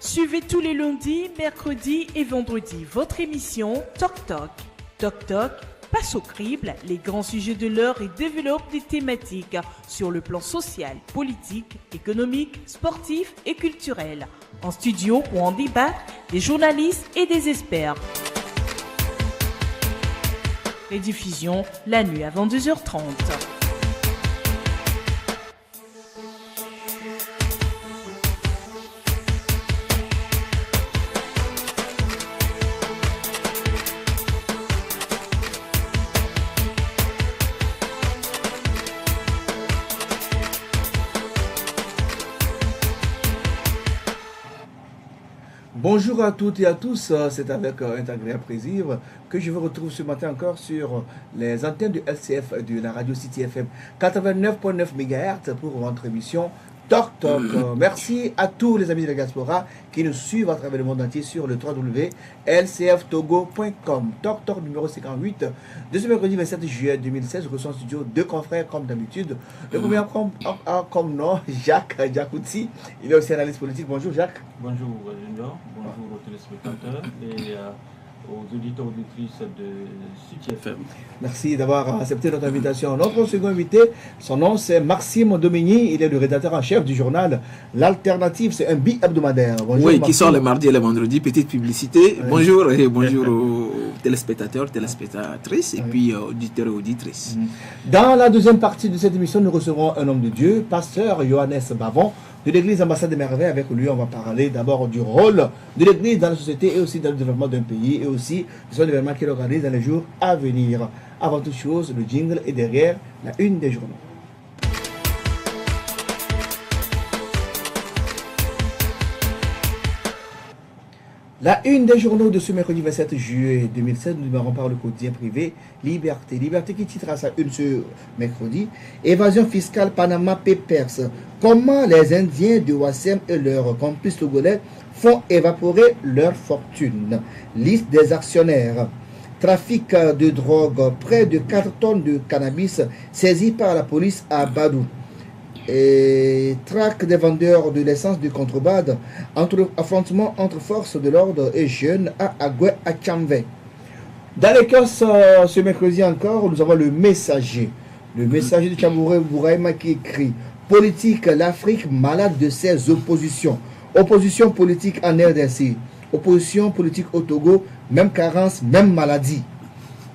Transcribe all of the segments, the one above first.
Suivez tous les lundis, mercredis et vendredis votre émission Toc Toc. Toc Toc passe au crible les grands sujets de l'heure et développe des thématiques sur le plan social, politique, économique, sportif et culturel. En studio pour en débattre, des journalistes et des experts. Rediffusion la nuit avant 2h30. Bonjour à toutes et à tous, c'est avec un agréable plaisir que je vous retrouve ce matin encore sur les antennes de LCF de la radio City FM 89.9 MHz pour votre émission Toc Toc. Merci à tous les amis de la diaspora qui nous suivent à travers le monde entier sur le www.lcftogo.com. Toc Toc numéro 58 de ce mercredi 27 juillet 2016. Je reçois en studio deux confrères comme d'habitude. Le premier comme nom, Jacques Diakouti. Il est aussi analyste politique. Bonjour Jacques. Bonjour Junior, bonjour aux téléspectateurs et aux auditeurs et auditrices de City FM. Merci d'avoir accepté notre invitation. Notre second invité, son nom c'est Maxime Domigny, il est le rédacteur en chef du journal L'Alternative, c'est un bi-hebdomadaire. Bonjour, oui, Maxime. Qui sort le mardi et le vendredi, petite publicité. Oui. Bonjour et bonjour aux téléspectateurs, téléspectatrices et puis auditeurs et auditrices. Dans la deuxième partie de cette émission, nous recevrons un homme de Dieu, pasteur Johannes Bavon, de l'église Ambassade des Merveilles. Avec lui, on va parler d'abord du rôle de l'église dans la société et aussi dans le développement d'un pays et aussi de son événement qu'il organise dans les jours à venir. Avant toute chose, le jingle est derrière la une des journaux. La une des journaux de ce mercredi 27 juillet 2016, nous démarrons par le quotidien privé Liberté. Liberté qui titre à sa une ce mercredi, évasion fiscale Panama Papers. Comment les Indiens de Ouassem et leurs complices togolais font évaporer leur fortune. Liste des actionnaires. Trafic de drogue, près de 4 tonnes de cannabis saisis par la police à Badou. Et traque des vendeurs de l'essence de contrebande, affrontement entre forces de l'ordre et jeunes à Agoué à Tchamvé. Dans l'Écosse, ce mercredi encore, nous avons le messager. Le messager de Tchabouré Bouraïma qui écrit: politique, l'Afrique malade de ses oppositions. Opposition politique en RDC. Opposition politique au Togo, même carence, même maladie.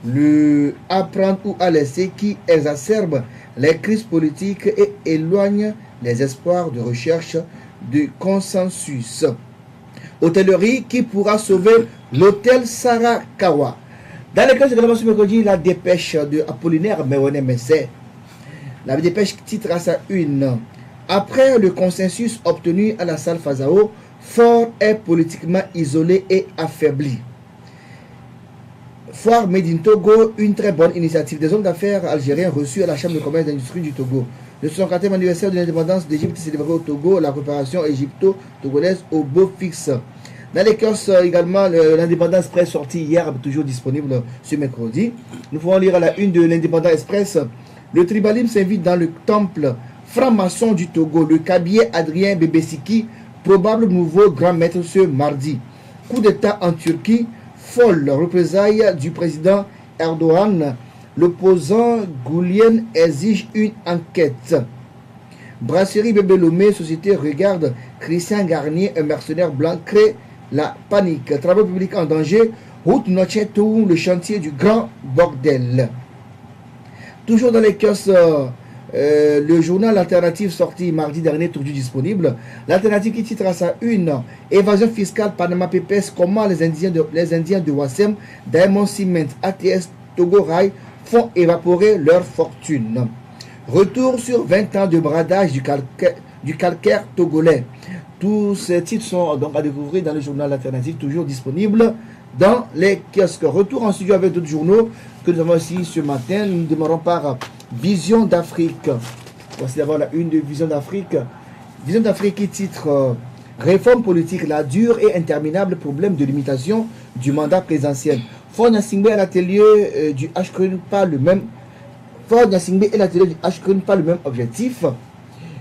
Le apprendre ou à laisser qui exacerbe les crises politiques et éloigne les espoirs de recherche du consensus. Hôtellerie qui pourra sauver l'hôtel Sarakawa. Dans les cas de ce mercredi, la dépêche de Apollinaire Mewane Messé. La dépêche titre à sa une: après le consensus obtenu à la salle Fazao, Ford est politiquement isolé et affaibli. Foire Made in Togo, une très bonne initiative des hommes d'affaires algériens reçus à la Chambre de commerce et d'industrie du Togo. Le 64e anniversaire de l'indépendance d'Égypte célébré au Togo, la coopération égypto-togolaise au beau fixe. Dans les kiosques également, l'Indépendance Express sorti hier, toujours disponible ce mercredi. Nous pouvons lire à la une de l'Indépendance Express: le tribalisme s'invite dans le temple franc-maçon du Togo. Le cabier Adrien Bebesiki, probable nouveau grand maître ce mardi. Coup d'État en Turquie. Folle représailles du président Erdogan, l'opposant Goulian exige une enquête. Brasserie Bébé Lomé, société regarde Christian Garnier, un mercenaire blanc, crée la panique. Travaux publics en danger, route Nochetou, le chantier du grand bordel. Toujours dans les kiosques, le journal L'Alternative sorti mardi dernier, toujours disponible. L'Alternative qui titre à sa une: évasion fiscale Panama Papers, comment les Indiens de Ouassem, Diamond Cement, ATS, Togo Rail font évaporer leur fortune. Retour sur 20 ans de bradage du calcaire togolais. Tous ces titres sont donc à découvrir dans le journal L'Alternative, toujours disponible dans les kiosques. Retour en studio avec d'autres journaux que nous avons ici ce matin. Nous démarrons par Vision d'Afrique. Voici d'abord la une de Vision d'Afrique. Vision d'Afrique qui titre réforme politique, la dure et interminable problème de limitation du mandat présidentiel. Ford Nassingbe à l'atelier du HCRUN pas le même. Ford Nassingbe et l'atelier du HCRUN pas le même objectif.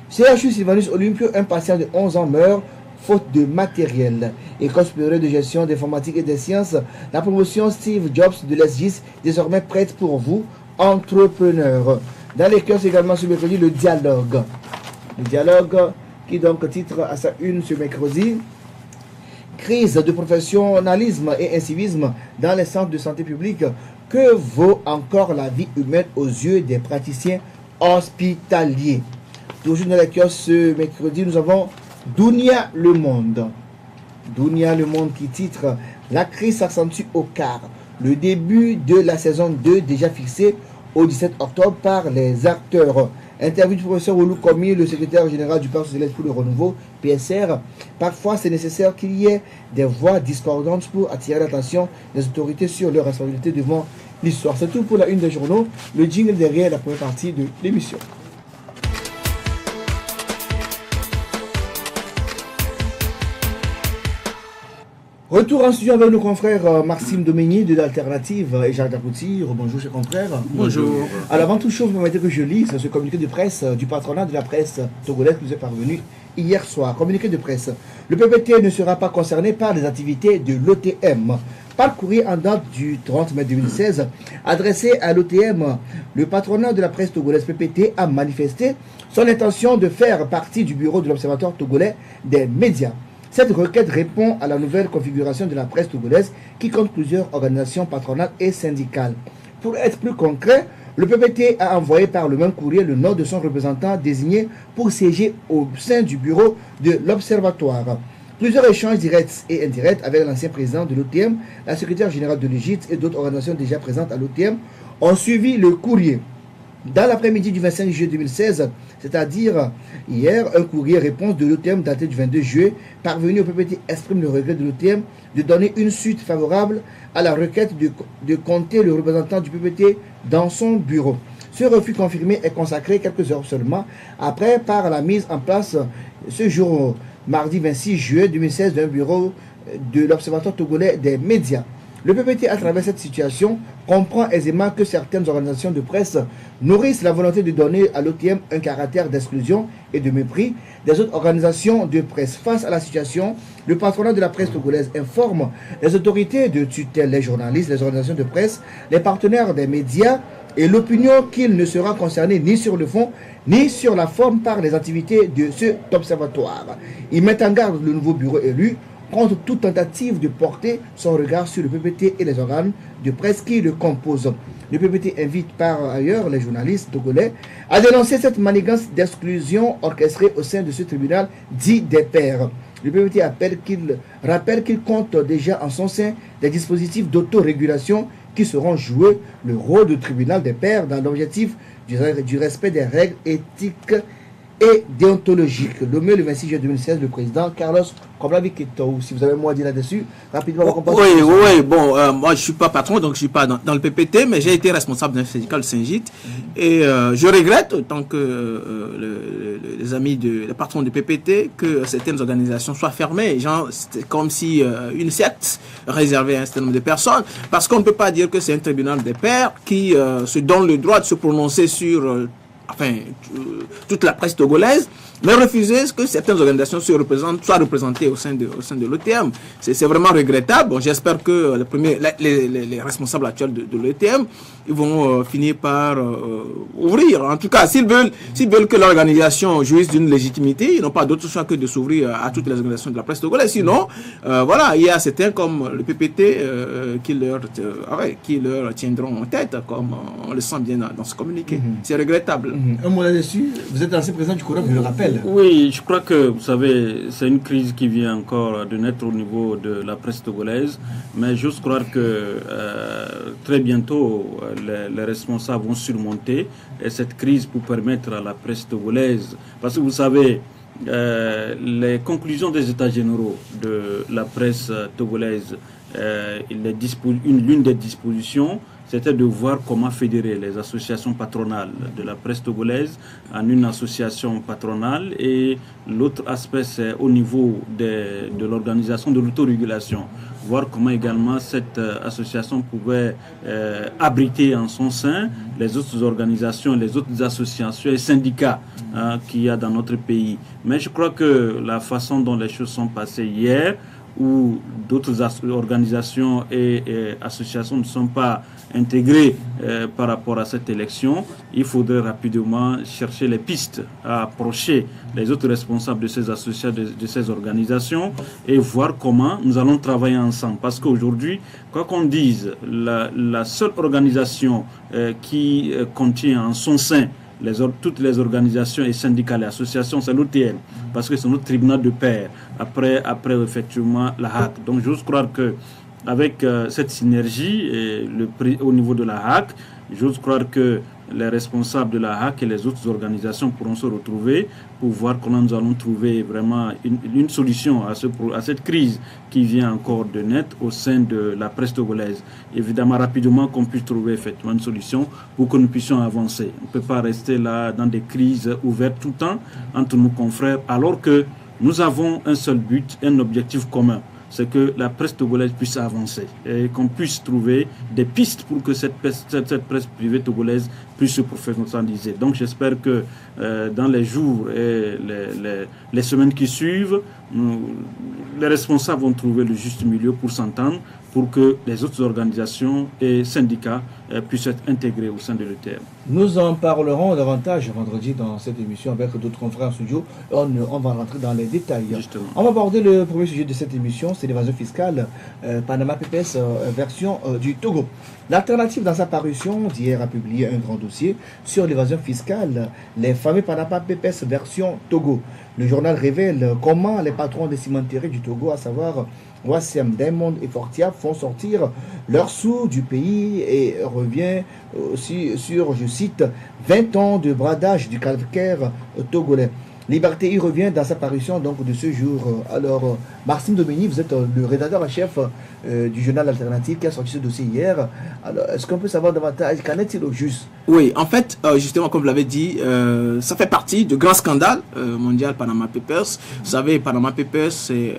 CHU Sylvanus Olympio, un patient de 11 ans meurt faute de matériel. École supérieure de gestion d'informatique et des sciences, la promotion Steve Jobs de l'ESGIS, désormais prête pour vous, entrepreneurs. Dans les kiosques également ce mercredi, le dialogue. Le dialogue qui donc titre à sa une ce mercredi. Crise de professionnalisme et incivisme dans les centres de santé publique. Que vaut encore la vie humaine aux yeux des praticiens hospitaliers? Toujours dans les kiosques ce mercredi, nous avons Dunia le Monde. Dunia le Monde qui titre La crise s'accentue au quart. Le début de la saison 2 déjà fixé au 17 octobre par les acteurs. Interview du professeur Oulou Komi, le secrétaire général du Parti socialiste pour le renouveau, PSR. Parfois, c'est nécessaire qu'il y ait des voix discordantes pour attirer l'attention des autorités sur leurs responsabilités devant l'histoire. C'est tout pour la une des journaux. Le jingle derrière la première partie de l'émission. Retour en studio avec nos confrères Maxime Domenier de l'Alternative et Jacques Dapouty. Bonjour chers confrères. Bonjour. Alors avant toute chose, vous permettez que je lise ce communiqué de presse du patronat de la presse togolaise qui nous est parvenu hier soir. Communiqué de presse. Le PPT ne sera pas concerné par les activités de l'OTM. Par courrier en date du 30 mai 2016, adressé à l'OTM, le patronat de la presse togolaise PPT a manifesté son intention de faire partie du bureau de l'Observatoire togolais des médias. Cette requête répond à la nouvelle configuration de la presse togolaise qui compte plusieurs organisations patronales et syndicales. Pour être plus concret, le PPT a envoyé par le même courrier le nom de son représentant désigné pour siéger au sein du bureau de l'Observatoire. Plusieurs échanges directs et indirects avec l'ancien président de l'OTM, la secrétaire générale de l'Égypte et d'autres organisations déjà présentes à l'OTM ont suivi le courrier. Dans l'après-midi du 25 juillet 2016, c'est-à-dire hier, un courrier-réponse de l'OTM daté du 22 juillet, parvenu au PPT, exprime le regret de l'OTM de donner une suite favorable à la requête de compter le représentant du PPT dans son bureau. Ce refus confirmé est consacré quelques heures seulement après par la mise en place ce jour, mardi 26 juillet 2016, d'un bureau de l'Observatoire togolais des médias. Le PPT, à travers cette situation, comprend aisément que certaines organisations de presse nourrissent la volonté de donner à l'OTM un caractère d'exclusion et de mépris des autres organisations de presse. Face à la situation, le patronat de la presse togolaise informe les autorités de tutelle, les journalistes, les organisations de presse, les partenaires des médias et l'opinion qu'il ne sera concerné ni sur le fond ni sur la forme par les activités de cet observatoire. Il met en garde le nouveau bureau élu contre toute tentative de porter son regard sur le PPT et les organes de presse qui le composent. Le PPT invite par ailleurs les journalistes togolais à dénoncer cette manigance d'exclusion orchestrée au sein de ce tribunal dit des pairs. Le PPT rappelle qu'il compte déjà en son sein des dispositifs d'autorégulation qui seront joués le rôle de tribunal des pairs dans l'objectif du respect des règles éthiques et déontologique. Nommé le 26 juillet 2016, le président Carlos Koblavi-Ketou. Si vous avez un mot à dire là-dessus, rapidement. Oui, bon, moi je ne suis pas patron, donc je ne suis pas dans le PPT, mais j'ai été responsable d'un syndicat, le Saint-Gite, et je regrette, autant que les amis, les patrons du PPT, que certaines organisations soient fermées. C'est comme si une secte réservée à un certain nombre de personnes, parce qu'on ne peut pas dire que c'est un tribunal des pairs qui se donne le droit de se prononcer sur toute la presse togolaise, mais refuser que certaines organisations soient représentées au sein de l'OTM. C'est vraiment regrettable. Bon, j'espère que les responsables actuels de l'OTM ils vont finir par ouvrir. En tout cas, s'ils veulent que l'organisation jouisse d'une légitimité, ils n'ont pas d'autre choix que de s'ouvrir à toutes les organisations de la presse togolaise. Sinon, voilà, il y a certains comme le PPT qui leur tiendront en tête, comme on le sent bien dans ce communiqué. C'est regrettable. Un mot là-dessus, vous êtes l'ancien président du COROP, je le rappelle. Oui, je crois que, vous savez, c'est une crise qui vient encore de naître au niveau de la presse togolaise, mais j'ose croire que très bientôt, les responsables vont surmonter cette crise pour permettre à la presse togolaise, parce que vous savez, les conclusions des états généraux de la presse togolaise, l'une des dispositions, c'était de voir comment fédérer les associations patronales de la presse togolaise en une association patronale, et l'autre aspect c'est au niveau de l'organisation de l'autorégulation, voir comment également cette association pouvait abriter en son sein les autres organisations, les autres associations et syndicats qu'il y a dans notre pays. Mais je crois que la façon dont les choses sont passées hier, où d'autres organisations et associations ne sont pas intégrées par rapport à cette élection, il faudrait rapidement chercher les pistes à approcher les autres responsables de ces associations, de ces organisations, et voir comment nous allons travailler ensemble. Parce qu'aujourd'hui, quoi qu'on dise, la seule organisation qui contient en son sein toutes les organisations et syndicats et associations, c'est l'OTN, parce que c'est notre tribunal de paix, après effectivement la HAC. Donc j'ose croire qu'avec cette synergie au niveau de la HAC, j'ose croire que les responsables de la HAC et les autres organisations pourront se retrouver pour voir comment nous allons trouver vraiment une solution à cette crise qui vient encore de naître au sein de la presse togolaise. Évidemment, rapidement qu'on puisse trouver effectivement une solution pour que nous puissions avancer. On ne peut pas rester là dans des crises ouvertes tout le temps entre nos confrères, alors que nous avons un seul but, un objectif commun. C'est que la presse togolaise puisse avancer et qu'on puisse trouver des pistes pour que cette presse privée togolaise puisse se professionnaliser. Donc j'espère que dans les jours et les semaines qui suivent, les responsables vont trouver le juste milieu pour s'entendre, pour que les autres organisations et syndicats puissent être intégrés au sein de l'ETM. Nous en parlerons davantage vendredi dans cette émission avec d'autres confrères en studio. On va rentrer dans les détails. Justement. On va aborder le premier sujet de cette émission, c'est l'évasion fiscale, Panama Papers version du Togo. L'Alternative, dans sa parution d'hier, a publié un grand dossier sur l'évasion fiscale, les fameux Panama Papers version Togo. Le journal révèle comment les patrons des cimenteries du Togo, à savoir Wassem, Diamond et Fortia, font sortir leurs sous du pays, et revient aussi sur, je cite, 20 ans de bradage du calcaire togolais. Liberté y revient dans sa parution donc de ce jour. Alors, Maxime Domini, vous êtes le rédacteur en chef du journal Alternative qui a sorti ce dossier hier. Alors, est-ce qu'on peut savoir davantage, qu'en est-il au juste? Oui, en fait, justement, comme vous l'avez dit, ça fait partie du grand scandale mondial Panama Papers. Vous savez, Panama Papers, c'est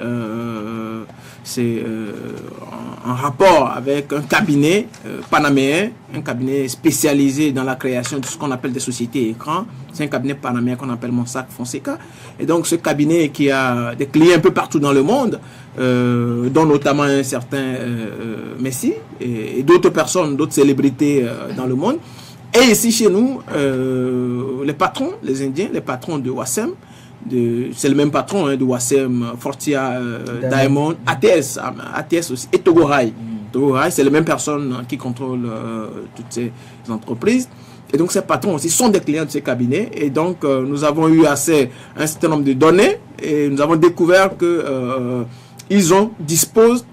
en rapport avec un cabinet panaméen, un cabinet spécialisé dans la création de ce qu'on appelle des sociétés écrans. C'est un cabinet panaméen qu'on appelle Mossack Fonseca. Et donc, ce cabinet qui a des clients un peu partout dans le monde, dont notamment un certain Messi et d'autres personnes, d'autres célébrités dans le monde. Et ici, chez nous, les patrons, les Indiens, les patrons de Wassem, c'est le même patron de Wassem, Fortia, Diamond, ATS aussi, et Togo Rail. Togo Rail, c'est les mêmes personnes qui contrôlent toutes ces entreprises. Et donc, ces patrons aussi sont des clients de ces cabinets. Et donc, nous avons eu accès à un certain nombre de données. Et nous avons découvert que disposent,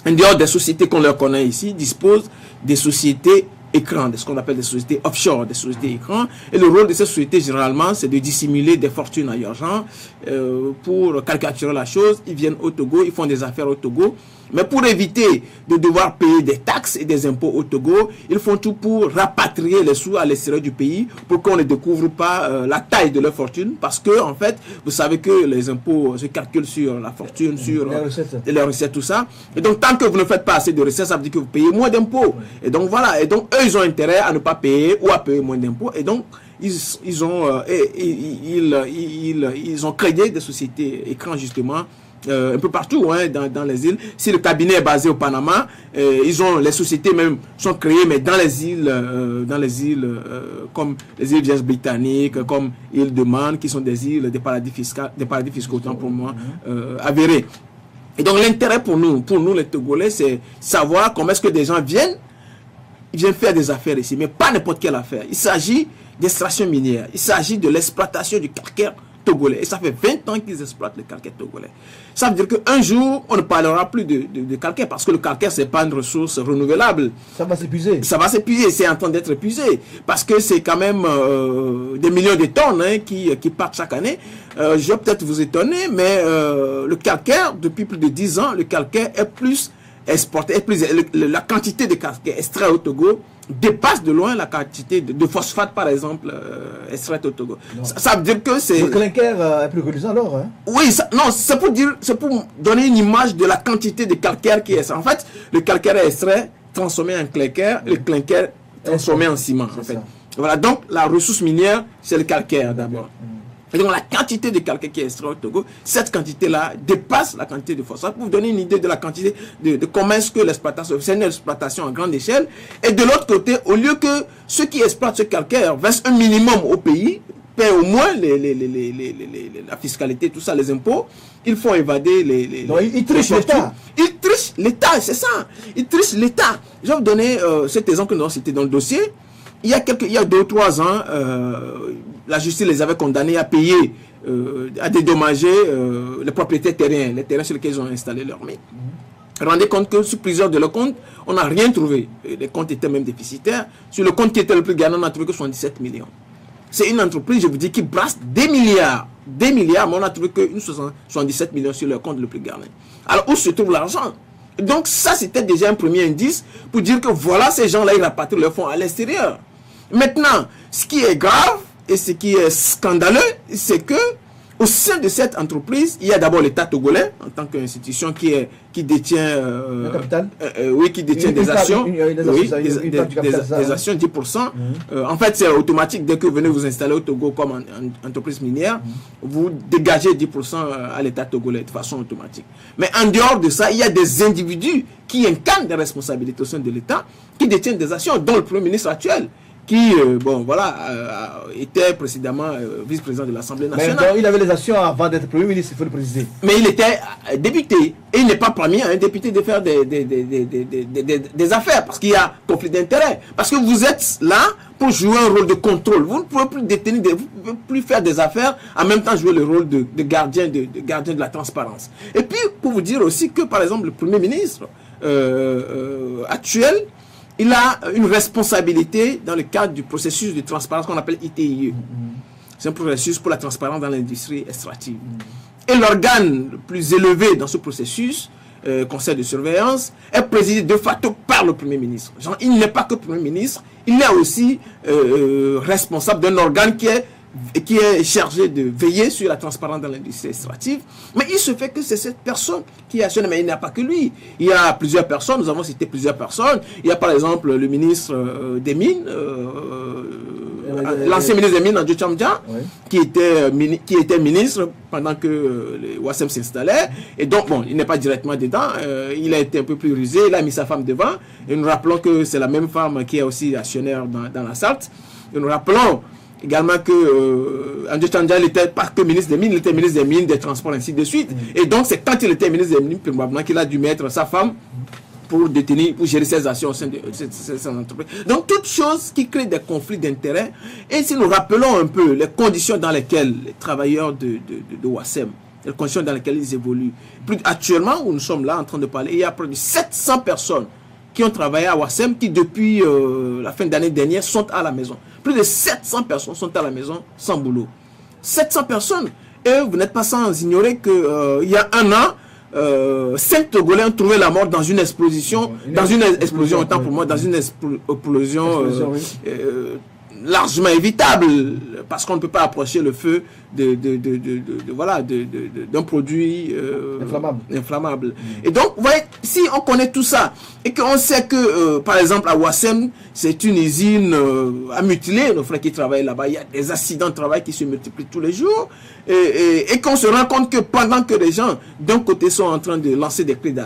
en dehors des sociétés qu'on leur connaît ici, disposent des sociétés écrans, de ce qu'on appelle des sociétés offshore, des sociétés écrans. Et le rôle de ces sociétés, généralement, c'est de dissimuler des fortunes à l'argent. Pour caricaturer la chose, ils viennent au Togo, ils font des affaires au Togo. Mais pour éviter de devoir payer des taxes et des impôts au Togo, ils font tout pour rapatrier les sous à l'extérieur du pays pour qu'on ne découvre pas la taille de leur fortune. Parce que, en fait, vous savez que les impôts se calculent sur la fortune, sur les recettes, tout ça. Et donc, tant que vous ne faites pas assez de recettes, ça veut dire que vous payez moins d'impôts. Et donc, voilà. Et donc, eux, ils ont intérêt à ne pas payer ou à payer moins d'impôts. Et donc, ils ont créé des sociétés écrans, justement, un peu partout dans les îles. Si le cabinet est basé au Panama, les sociétés même sont créées, mais dans les îles comme les îles Vierges britanniques, comme l'île de Man, qui sont des îles des paradis fiscaux autant pour moi avérés. Et donc l'intérêt pour nous les Togolais, c'est savoir comment est-ce que des gens viennent faire des affaires ici, mais pas n'importe quelle affaire. Il s'agit d'extraction minière, il s'agit de l'exploitation du calcaire togolais. Et ça fait 20 ans qu'ils exploitent le calcaire togolais. Ça veut dire qu'un jour, on ne parlera plus de calcaire, parce que le calcaire, c'est pas une ressource renouvelable. Ça va s'épuiser. Ça va s'épuiser, c'est en train d'être épuisé. Parce que c'est quand même des millions de tonnes qui partent chaque année. Je vais peut-être vous étonner, mais le calcaire, depuis plus de 10 ans, le calcaire est plus exporté, la quantité de calcaire extrait au Togo dépasse de loin la quantité de phosphate, par exemple, extraite au Togo. Ça veut dire que c'est... Le clinker est plus reluisant alors, hein? Oui, c'est pour donner une image de la quantité de calcaire qui est extrait. En fait, le calcaire est extrait, transformé en clinker, le clinker transformé en ciment, en fait. Voilà, donc la ressource minière, c'est le calcaire d'abord. Et donc la quantité de calcaire qui est extrait au Togo, cette quantité-là dépasse la quantité de phosphate. Pour vous donner une idée de la quantité de comment est-ce que l'exploitation, c'est une exploitation à grande échelle. Et de l'autre côté, au lieu que ceux qui exploitent ce calcaire versent un minimum au pays, paient au moins la fiscalité, tout ça, les impôts, ils font évader ils trichent l'État. Ils trichent l'État, c'est ça. Ils trichent l'État. Je vais vous donner cet exemple que nous avons cité dans le dossier. Il y a 2 ou 3 ans, la justice les avait condamnés à payer, à dédommager les propriétaires terriens, les terrains sur lesquels ils ont installé leur mine. Rendez compte que sur plusieurs de leurs comptes, on n'a rien trouvé. Les comptes étaient même déficitaires. Sur le compte qui était le plus gagnant, on n'a trouvé que 77 millions. C'est une entreprise, je vous dis, qui brasse des milliards, mais on n'a trouvé que 77 millions sur le compte le plus gagnant. Alors, où se trouve l'argent? Donc, ça, c'était déjà un premier indice pour dire que voilà, ces gens-là, ils rapatrient leurs fonds à l'extérieur. Maintenant, ce qui est grave et ce qui est scandaleux, c'est que au sein de cette entreprise, il y a d'abord l'État togolais en tant qu'institution qui détient qui détient des actions, des actions 10%. En fait, c'est automatique dès que vous venez vous installer au Togo comme entreprise minière, vous dégagez 10% à l'État togolais de façon automatique. Mais en dehors de ça, il y a des individus qui incarnent des responsabilités au sein de l'État, qui détiennent des actions, dont le Premier ministre actuel, qui, était précédemment vice-président de l'Assemblée nationale. Mais donc, il avait les actions avant d'être Premier ministre, il faut le préciser. Mais il était député. Et il n'est pas permis à un député de faire des affaires, parce qu'il y a conflit d'intérêts. Parce que vous êtes là pour jouer un rôle de contrôle. Vous ne pouvez plus détenir, vous ne pouvez plus faire des affaires, en même temps jouer le rôle de gardien de la transparence. Et puis, pour vous dire aussi que, par exemple, le Premier ministre actuel, il a une responsabilité dans le cadre du processus de transparence qu'on appelle ITIE. C'est un processus pour la transparence dans l'industrie extractive. Et l'organe le plus élevé dans ce processus, conseil de surveillance, est présidé de facto par le Premier ministre. Genre, il n'est pas que Premier ministre, il est aussi responsable d'un organe qui est chargé de veiller sur la transparence dans l'industrie extractive. Mais il se fait que c'est cette personne qui a actionné, mais il n'y a pas que lui. Il y a plusieurs personnes, nous avons cité plusieurs personnes. Il y a par exemple le ministre des Mines, l'ancien ministre des Mines, Andrew Chamdia, qui était ministre pendant que le Wassem s'installait. Et donc, bon, il n'est pas directement dedans. Il a été un peu plus rusé, il a mis sa femme devant. Et nous rappelons que c'est la même femme qui est aussi actionnaire dans la SALT. Et nous rappelons également que Andrew Chandia n'était pas que ministre des Mines, il était ministre des Mines, des Transports, ainsi de suite. Et donc, c'est quand il était ministre des Mines, probablement qu'il a dû mettre sa femme pour gérer ses actions au sein de cette entreprise. Donc, toutes choses qui créent des conflits d'intérêts. Et si nous rappelons un peu les conditions dans lesquelles les travailleurs de Wassem, les conditions dans lesquelles ils évoluent. Actuellement, où nous sommes là en train de parler, il y a près de 700 personnes qui ont travaillé à Wassem, qui depuis la fin d'année dernière sont à la maison. Plus de 700 personnes sont à la maison sans boulot. 700 personnes. Et vous n'êtes pas sans ignorer qu'il y a un an, 5 Togolais ont trouvé la mort dans une explosion. Autant pour moi, dans une explosion largement évitable, parce qu'on ne peut pas approcher le feu d'un produit inflammable. Et donc, vous voyez, si on connaît tout ça, et qu'on sait que, par exemple, à Wassem, c'est une usine à mutiler, nos frères qui travaillent là-bas, il y a des accidents de travail qui se multiplient tous les jours, et qu'on se rend compte que pendant que les gens, d'un côté, sont en train de lancer des cris, de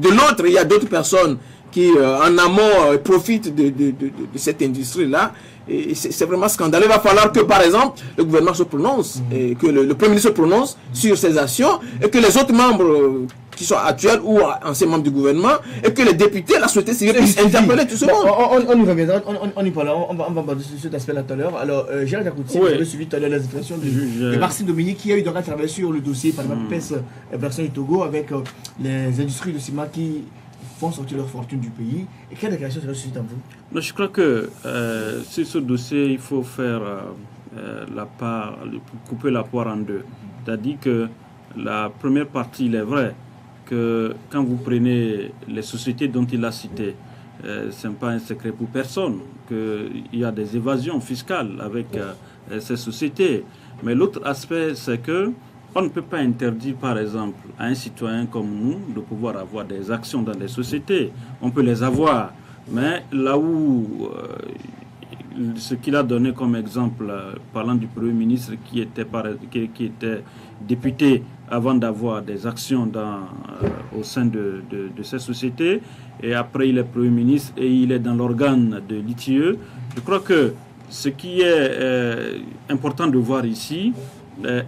l'autre, il y a d'autres personnes qui, en amont, profitent de cette industrie-là. Et c'est vraiment scandaleux. Il va falloir que, par exemple, le gouvernement se prononce, et que le Premier ministre se prononce sur ces actions, et que les autres membres qui sont actuels ou anciens membres du gouvernement, et que les députés, la société civile, puissent interpeller tout ce monde. On y reviendra, on y parlera, on va parler de cet aspect-là tout à l'heure. Alors, Gérald Akouti, vous avez suivi tout à l'heure les expressions de Maxime Dominique, qui a eu donc à travailler sur le dossier par la PES version du Togo, avec les industries de ciment qui font sortir leur fortune du pays. Et quelle déclaration cela suscite en vous? Je crois que sur ce dossier, il faut faire couper la poire en deux. C'est-à-dire que la première partie, il est vrai que quand vous prenez les sociétés dont il a cité, ce n'est pas un secret pour personne qu'il y a des évasions fiscales avec ces sociétés. Mais l'autre aspect, c'est que on ne peut pas interdire, par exemple, à un citoyen comme nous de pouvoir avoir des actions dans des sociétés. On peut les avoir, mais là où ce qu'il a donné comme exemple, parlant du Premier ministre qui était député avant d'avoir des actions au sein de ces sociétés, et après il est Premier ministre et il est dans l'organe de l'ITIE. Je crois que ce qui est important de voir ici,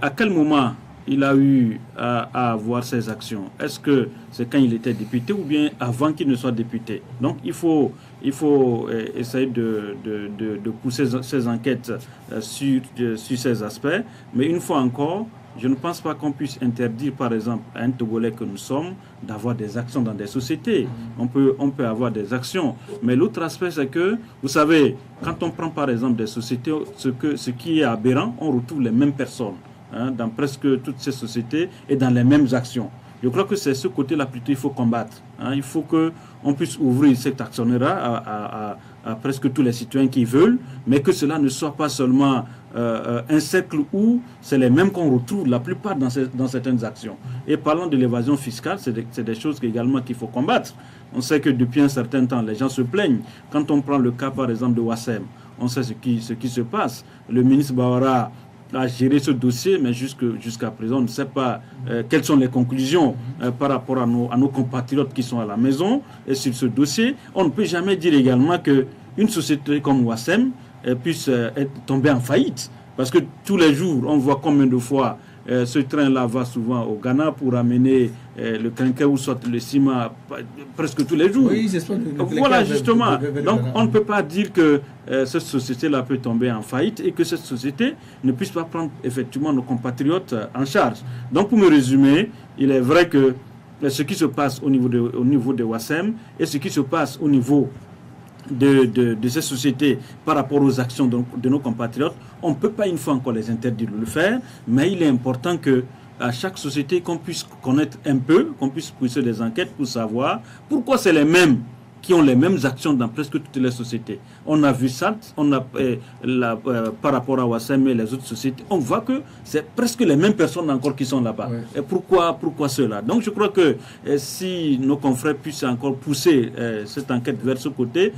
à quel moment il a eu à avoir ces actions. Est-ce que c'est quand il était député ou bien avant qu'il ne soit député? Donc il faut essayer de pousser ces enquêtes sur ces aspects. Mais une fois encore, je ne pense pas qu'on puisse interdire, par exemple, à un Togolais que nous sommes, d'avoir des actions dans des sociétés. On peut avoir des actions. Mais l'autre aspect, c'est que, vous savez, quand on prend par exemple des sociétés, ce qui est aberrant, on retrouve les mêmes personnes dans presque toutes ces sociétés et dans les mêmes actions. Je crois que c'est ce côté-là plutôt qu'il faut combattre. Il faut qu'on puisse ouvrir cet actionnaire à presque tous les citoyens qui veulent, mais que cela ne soit pas seulement un cercle où c'est les mêmes qu'on retrouve la plupart dans certaines actions. Et parlant de l'évasion fiscale, c'est des choses également qu'il faut combattre. On sait que depuis un certain temps, les gens se plaignent. Quand on prend le cas, par exemple, de Wassem, on sait ce qui se passe. Le ministre Bawara a géré ce dossier, mais jusqu'à présent, on ne sait pas quelles sont les conclusions par rapport à nos compatriotes qui sont à la maison. Et sur ce dossier, on ne peut jamais dire également qu'une société comme Wassem puisse tomber en faillite. Parce que tous les jours, on voit combien de fois ce train-là va souvent au Ghana pour amener le clinker ou soit le ciment presque tous les jours. Oui, c'est ça. Voilà, justement. Donc, on ne peut pas dire que cette société-là peut tomber en faillite et que cette société ne puisse pas prendre effectivement nos compatriotes en charge. Donc, pour me résumer, il est vrai que ce qui se passe au niveau de Wassem et ce qui se passe au niveau de ces sociétés par rapport aux actions de nos compatriotes, on ne peut pas une fois encore les interdire de le faire, mais il est important que à chaque société qu'on puisse connaître un peu, qu'on puisse pousser des enquêtes pour savoir pourquoi c'est les mêmes qui ont les mêmes actions dans presque toutes les sociétés. On a vu ça, par rapport à Wassem et les autres sociétés, on voit que c'est presque les mêmes personnes encore qui sont là-bas. Ouais. Et pourquoi cela? Donc je crois que si nos confrères puissent encore pousser cette enquête vers ce côté,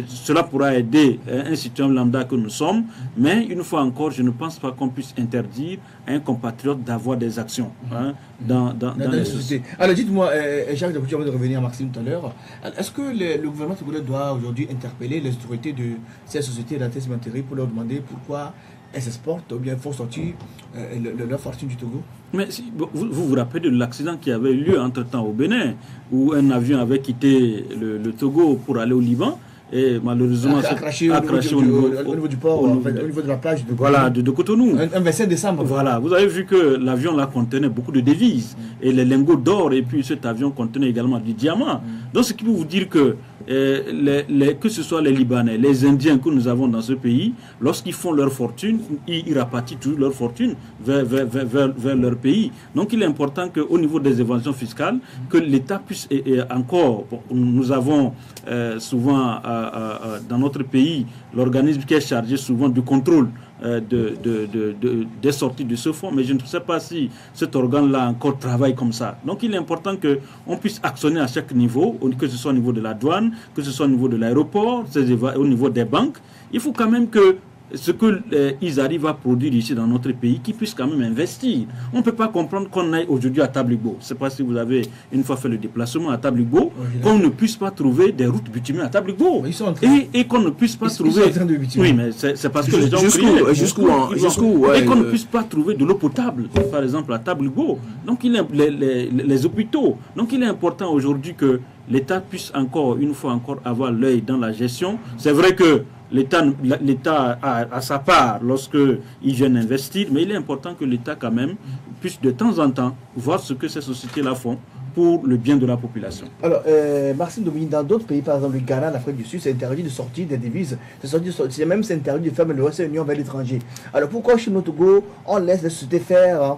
cela pourra aider un citoyen lambda que nous sommes. Mais une fois encore, je ne pense pas qu'on puisse interdire à un compatriote d'avoir des actions dans les sociétés. Alors dites-moi, Jacques, avant de revenir à Maxime tout à l'heure, est-ce que le gouvernement togolais doit aujourd'hui interpeller les autorités de ces sociétés d'intérêt pour leur demander pourquoi elles exportent ou bien font sortir leur fortune du Togo? Mais vous rappelez de l'accident qui avait eu lieu entre-temps au Bénin, où un avion avait quitté le Togo pour aller au Liban et malheureusement a craché au niveau du port, au niveau de la plage de Cotonou. Un 25 décembre. Voilà, vous avez vu que l'avion là contenait beaucoup de devises et les lingots d'or, et puis cet avion contenait également du diamant. Donc ce qui peut vous dire que que ce soit les Libanais, les Indiens que nous avons dans ce pays, lorsqu'ils font leur fortune, ils rapatient toujours leur fortune vers leur pays. Donc il est important qu'au niveau des évasions fiscales, que l'État puisse encore, nous avons souvent dans notre pays l'organisme qui est chargé souvent du contrôle des sorties de ce fonds, mais je ne sais pas si cet organe-là encore travaille comme ça. Donc il est important qu'on puisse actionner à chaque niveau, que ce soit au niveau de la douane, que ce soit au niveau de l'aéroport, au niveau des banques. Il faut quand même que ce qu'ils arrivent à produire ici dans notre pays, qu'ils puissent quand même investir. On ne peut pas comprendre qu'on aille aujourd'hui à Tabligo. Je ne sais pas si vous avez une fois fait le déplacement à Tabligo, qu'on ne puisse pas trouver des routes bitumées à Tabligo. Et qu'on ne puisse pas trouver... Oui, mais c'est parce que les gens... Et qu'on ne puisse pas trouver de l'eau potable, par exemple à Tabligo. Donc les hôpitaux. Donc il est important aujourd'hui que l'État puisse une fois encore avoir l'œil dans la gestion. C'est vrai que l'État a sa part lorsqu'il vient investir, mais il est important que l'État quand même puisse de temps en temps voir ce que ces sociétés-là font pour le bien de la population. Alors, Marcin Dominique, dans d'autres pays, par exemple le Ghana, l'Afrique du Sud, c'est interdit de sortir des devises. C'est interdit de faire le renseignement vers l'étranger. Alors pourquoi chez nous, Togo, on laisse les sociétés faire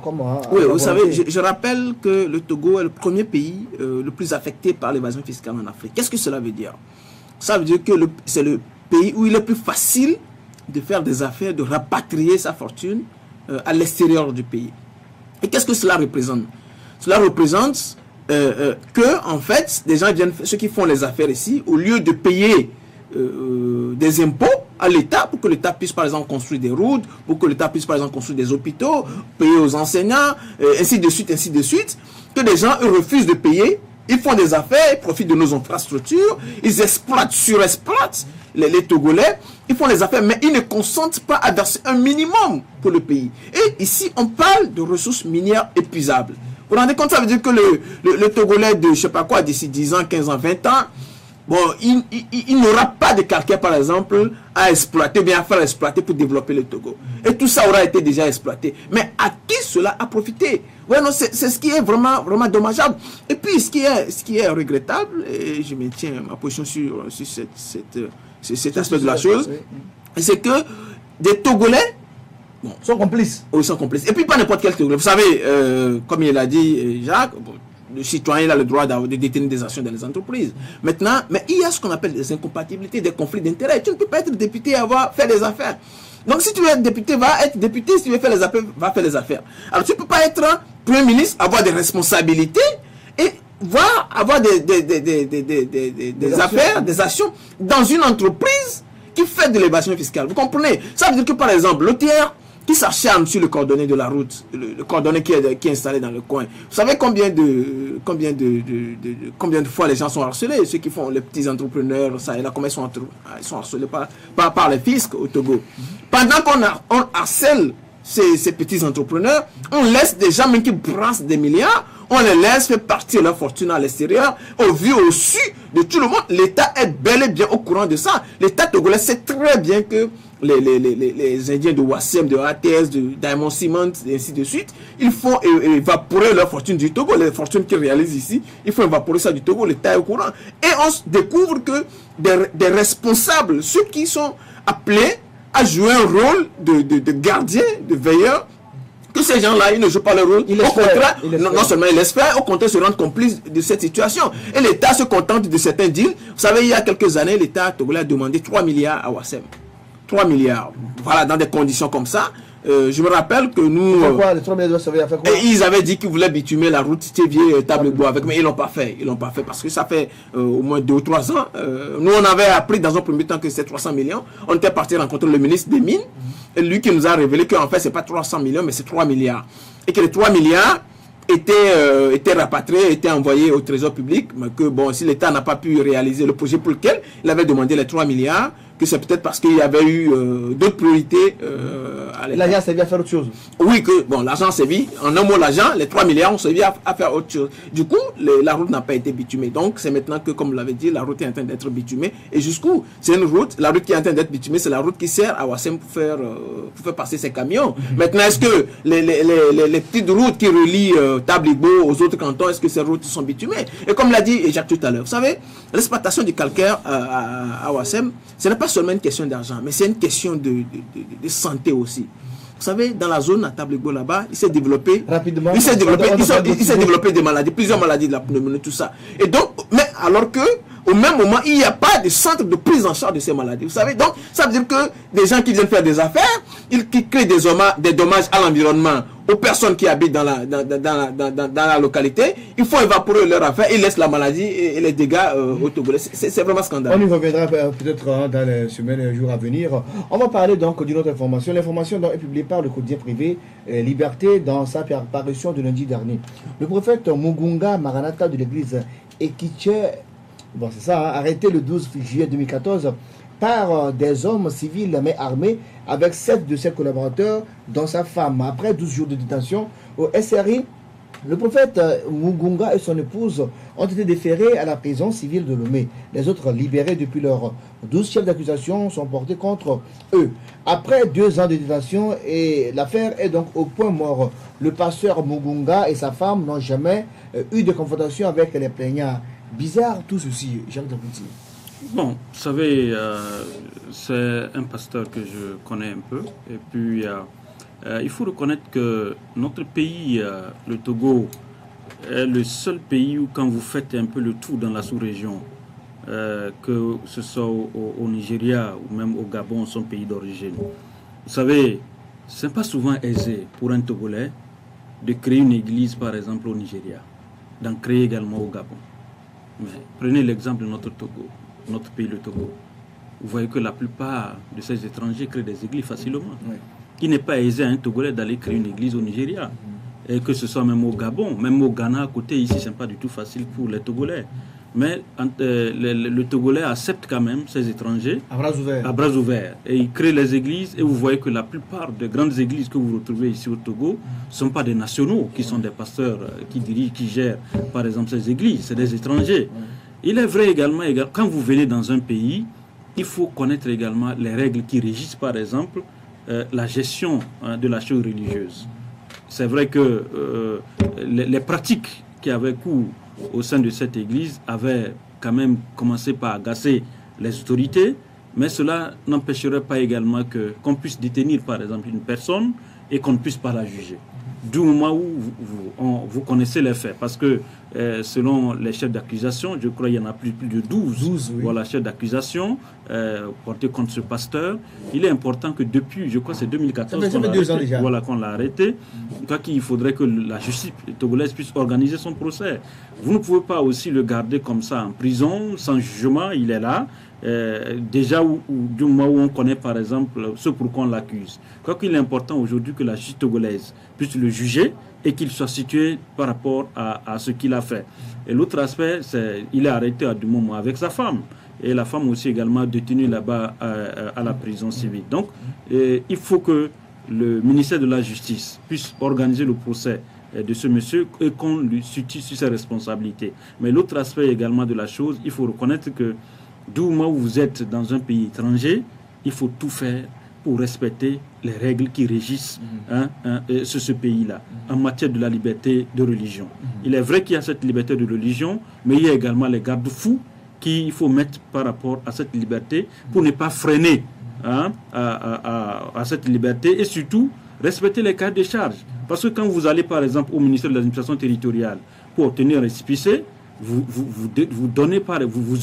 Oui, vous savez, je rappelle que le Togo est le premier pays le plus affecté par l'évasion fiscale en Afrique. Qu'est-ce que cela veut dire? Ça veut dire que c'est le pays où il est plus facile de faire des affaires, de rapatrier sa fortune à l'extérieur du pays. Et qu'est-ce que cela représente? Cela représente que, en fait, des gens viennent, ceux qui font les affaires ici, au lieu de payer des impôts à l'État pour que l'État puisse, par exemple, construire des routes, pour que l'État puisse, par exemple, construire des hôpitaux, payer aux enseignants, ainsi de suite, que des gens, eux, refusent de payer. Ils font des affaires, ils profitent de nos infrastructures, ils exploitent, surexploitent les Togolais, ils font les affaires, mais ils ne consentent pas à verser un minimum pour le pays. Et ici, on parle de ressources minières épuisables. Vous vous rendez compte, ça veut dire que le Togolais de, je sais pas quoi, d'ici 10 ans, 15 ans, 20 ans, bon, il n'aura pas de calcaire, par exemple, à exploiter, bien à faire exploiter pour développer le Togo. Et tout ça aura été déjà exploité. Mais à qui cela a profité? Ouais, non, c'est ce qui est vraiment, vraiment dommageable. Et puis, ce qui est regrettable, et je maintiens ma position sur cet aspect de la chose, c'est que des Togolais sont complices. Oui, sont complices. Et puis, pas n'importe quel Togolais. Vous savez, comme il a dit Jacques, le citoyen il a le droit de détenir des actions dans les entreprises. Maintenant, mais il y a ce qu'on appelle des incompatibilités, des conflits d'intérêts. Tu ne peux pas être député et faire des affaires. Donc, si tu veux être député, va être député. Si tu veux faire les affaires, va faire les affaires. Alors, tu ne peux pas être Premier ministre, avoir des responsabilités et avoir des affaires, des actions dans une entreprise qui fait de l'évasion fiscale. Vous comprenez? Ça veut dire que, par exemple, le tiers qui s'acharne sur le cordonnier de la route, le cordonnier qui est installé dans le coin. Vous savez combien de fois les gens sont harcelés? Ceux qui font les petits entrepreneurs, ça et là, comment ils sont harcelés par les fiscs au Togo. Pendant qu'on harcèle ces petits entrepreneurs, on laisse des gens même qui brassent des milliards, on les laisse faire partir leur fortune à l'extérieur, au vu, au su de tout le monde. L'État est bel et bien au courant de ça. L'État togolais sait très bien que les Indiens de Wassem, de ATS, de Diamond Cement, et ainsi de suite, ils font évaporer leur fortune du Togo, les fortunes qu'ils réalisent ici, ils font évaporer ça du Togo, l'État est au courant. Et on découvre que des responsables, ceux qui sont appelés à jouer un rôle de gardien, de veilleur, que ces gens-là, ils ne jouent pas leur rôle. Au contraire, non seulement ils laissent faire, au contraire, se rendent complices de cette situation. Et l'État se contente de certains deals. Vous savez, il y a quelques années, l'État togolais a demandé 3 milliards à Wassem. 3 milliards. Voilà, dans des conditions comme ça. Je me rappelle que nous... Pourquoi les 3 milliards ça veut faire quoi? Ils avaient dit qu'ils voulaient bitumer la route Théviers Table-Bois avec, mais ils l'ont pas fait. Ils l'ont pas fait parce que ça fait au moins 2 ou 3 ans. Nous, on avait appris dans un premier temps que c'était 300 millions. On était parti rencontrer le ministre des Mines. Et lui qui nous a révélé qu'en fait, c'est pas 300 millions, mais c'est 3 milliards. Et que les 3 milliards étaient rapatriés, étaient envoyés au trésor public. Mais que bon, si l'État n'a pas pu réaliser le projet pour lequel il avait demandé les 3 milliards, que c'est peut-être parce qu'il y avait eu d'autres priorités à l'État. L'argent servi à faire autre chose. Oui, que bon, l'argent servi, en un mot, l'argent, les 3 milliards ont servi à faire autre chose. Du coup, la route n'a pas été bitumée. Donc, c'est maintenant que, comme vous l'avez dit, la route est en train d'être bitumée. Et jusqu'où? C'est une route, la route qui est en train d'être bitumée, c'est la route qui sert à Wassem pour faire passer ses camions. Maintenant, est-ce que les petites routes qui relient Table-Igbo aux autres cantons, est-ce que ces routes sont bitumées? Et comme l'a dit Jacques tout à l'heure, vous savez, l'exploitation du calcaire à Wassem, ce n'est pas seulement une question d'argent, mais c'est une question de santé aussi. Vous savez, dans la zone à Table-Igbo là-bas, il s'est développé rapidement. Il s'est développé des maladies, plusieurs maladies de la pneumonie, tout ça. Et donc, mais alors que au même moment, il n'y a pas de centre de prise en charge de ces maladies. Vous savez, donc, ça veut dire que des gens qui viennent faire des affaires, qui créent des dommages à l'environnement, aux personnes qui habitent dans la localité, il faut évaporer leur affaire, ils laissent la maladie et les dégâts au Togolais. C'est vraiment scandaleux. On y reviendra peut-être dans les semaines et jours à venir. On va parler donc d'une autre information. L'information est publiée par le quotidien privé Liberté dans sa parution de lundi dernier. Le prophète Mugunga Maranatha de l'église Ekiche, bon c'est ça, arrêté le 12 juillet 2014 par des hommes civils mais armés avec 7 de ses collaborateurs dont sa femme. Après 12 jours de détention au SRI Le prophète Mugunga et son épouse ont été déférés à la prison civile de Lomé. Les autres libérés depuis leurs 12 chefs d'accusation sont portés contre eux. Après 2 ans de détention, et l'affaire est donc au point mort. Le pasteur Mugunga et sa femme n'ont jamais eu de confrontation avec les plaignants. Bizarre tout ceci, Jacques Dapouty. Bon, vous savez, c'est un pasteur que je connais un peu. Et puis, il faut reconnaître que notre pays, le Togo, est le seul pays où quand vous faites un peu le tour dans la sous-région, que ce soit au Nigeria ou même au Gabon, son pays d'origine. Vous savez, ce n'est pas souvent aisé pour un Togolais de créer une église, par exemple, au Nigeria, d'en créer également au Gabon. Mais prenez l'exemple de notre Togo, notre pays, le Togo. Vous voyez que la plupart de ces étrangers créent des églises facilement. Oui. Il n'est pas aisé à un Togolais d'aller créer une église au Nigeria. Et que ce soit même au Gabon, même au Ghana à côté, ici, ce n'est pas du tout facile pour les Togolais. Mais le Togolais accepte quand même ces étrangers à bras ouverts. Et ils créent les églises. Et vous voyez que la plupart des grandes églises que vous retrouvez ici au Togo ne sont pas des nationaux qui sont des pasteurs qui dirigent, qui gèrent par exemple ces églises. C'est des étrangers. Il est vrai également, quand vous venez dans un pays, il faut connaître également les règles qui régissent par exemple la gestion de la chose religieuse. C'est vrai que les pratiques qui avaient cours au sein de cette église avaient quand même commencé par agacer les autorités, mais cela n'empêcherait pas également qu'on puisse détenir par exemple une personne et qu'on ne puisse pas la juger. Du moment où vous connaissez les faits, parce que selon les chefs d'accusation, je crois qu'il y en a plus de 12 oui. Voilà, chefs d'accusation portés contre ce pasteur. Il est important que depuis, je crois que c'est 2014 qu'on l'a arrêté. Il faudrait que la justice togolaise puisse organiser son procès. Vous ne pouvez pas aussi le garder comme ça en prison, sans jugement, il est là. Déjà du moment où on connaît par exemple ce pourquoi on l'accuse. Quoi qu'il est important aujourd'hui que la justice togolaise puisse le juger et qu'il soit situé par rapport à ce qu'il a fait. Et l'autre aspect, c'est qu'il est arrêté à du moment avec sa femme. Et la femme aussi également détenue là-bas à la prison civile. Donc il faut que le ministère de la Justice puisse organiser le procès de ce monsieur et qu'on lui situe sur ses responsabilités. Mais l'autre aspect également de la chose, il faut reconnaître que du moment où vous êtes dans un pays étranger, il faut tout faire pour respecter les règles qui régissent ce pays-là, en matière de la liberté de religion. Il est vrai qu'il y a cette liberté de religion, mais il y a également les garde-fous qu'il faut mettre par rapport à cette liberté pour ne pas freiner à cette liberté et surtout respecter les cahiers de charges. Parce que quand vous allez par exemple au ministère de l'administration territoriale pour obtenir un récépissé, vous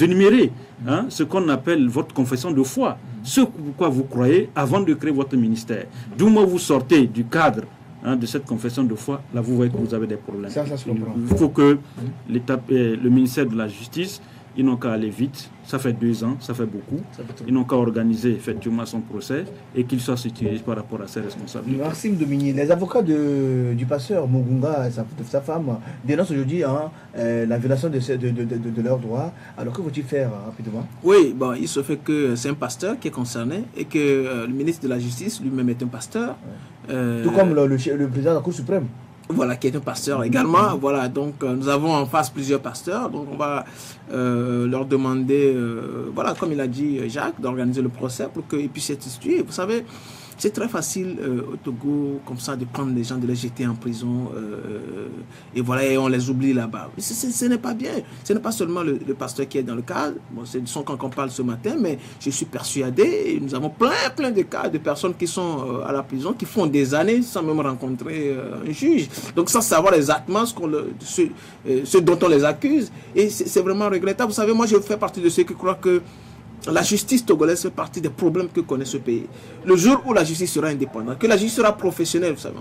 énumérez ce qu'on appelle votre confession de foi, ce pourquoi vous croyez avant de créer votre ministère. Du moment où vous sortez du cadre de cette confession de foi, là vous voyez que vous avez des problèmes. Ça se comprend. Il faut que le ministère de la Justice, ils n'ont qu'à aller vite, ça fait 2 ans, ça fait beaucoup. Ils n'ont qu'à organiser effectivement son procès et qu'il soit situé par rapport à ses responsabilités. Maxime Dominier, les avocats du pasteur Mugunga et sa femme dénoncent aujourd'hui la violation de leurs droits. Alors que faut-il faire rapidement? Oui, bon, il se fait que c'est un pasteur qui est concerné et que le ministre de la Justice lui-même est un pasteur. Tout comme le président de la Cour suprême. Voilà, qui est un pasteur également. Voilà, donc nous avons en face plusieurs pasteurs. Donc on va leur demander, voilà, comme il a dit Jacques, d'organiser le procès pour qu'ils puissent être situés. Vous savez, c'est très facile au Togo, comme ça, de prendre les gens, de les jeter en prison. Et voilà, et on les oublie là-bas. Ce n'est pas bien. Ce n'est pas seulement le pasteur qui est dans le cas. Bon, c'est de son camp qu'on parle ce matin, mais je suis persuadé, et nous avons plein de cas de personnes qui sont à la prison, qui font des années sans même rencontrer un juge. Donc sans savoir exactement ce dont on les accuse. Et c'est vraiment regrettable. Vous savez, moi je fais partie de ceux qui croient que la justice togolaise fait partie des problèmes que connaît ce pays. Le jour où la justice sera indépendante, que la justice sera professionnelle, vous savez,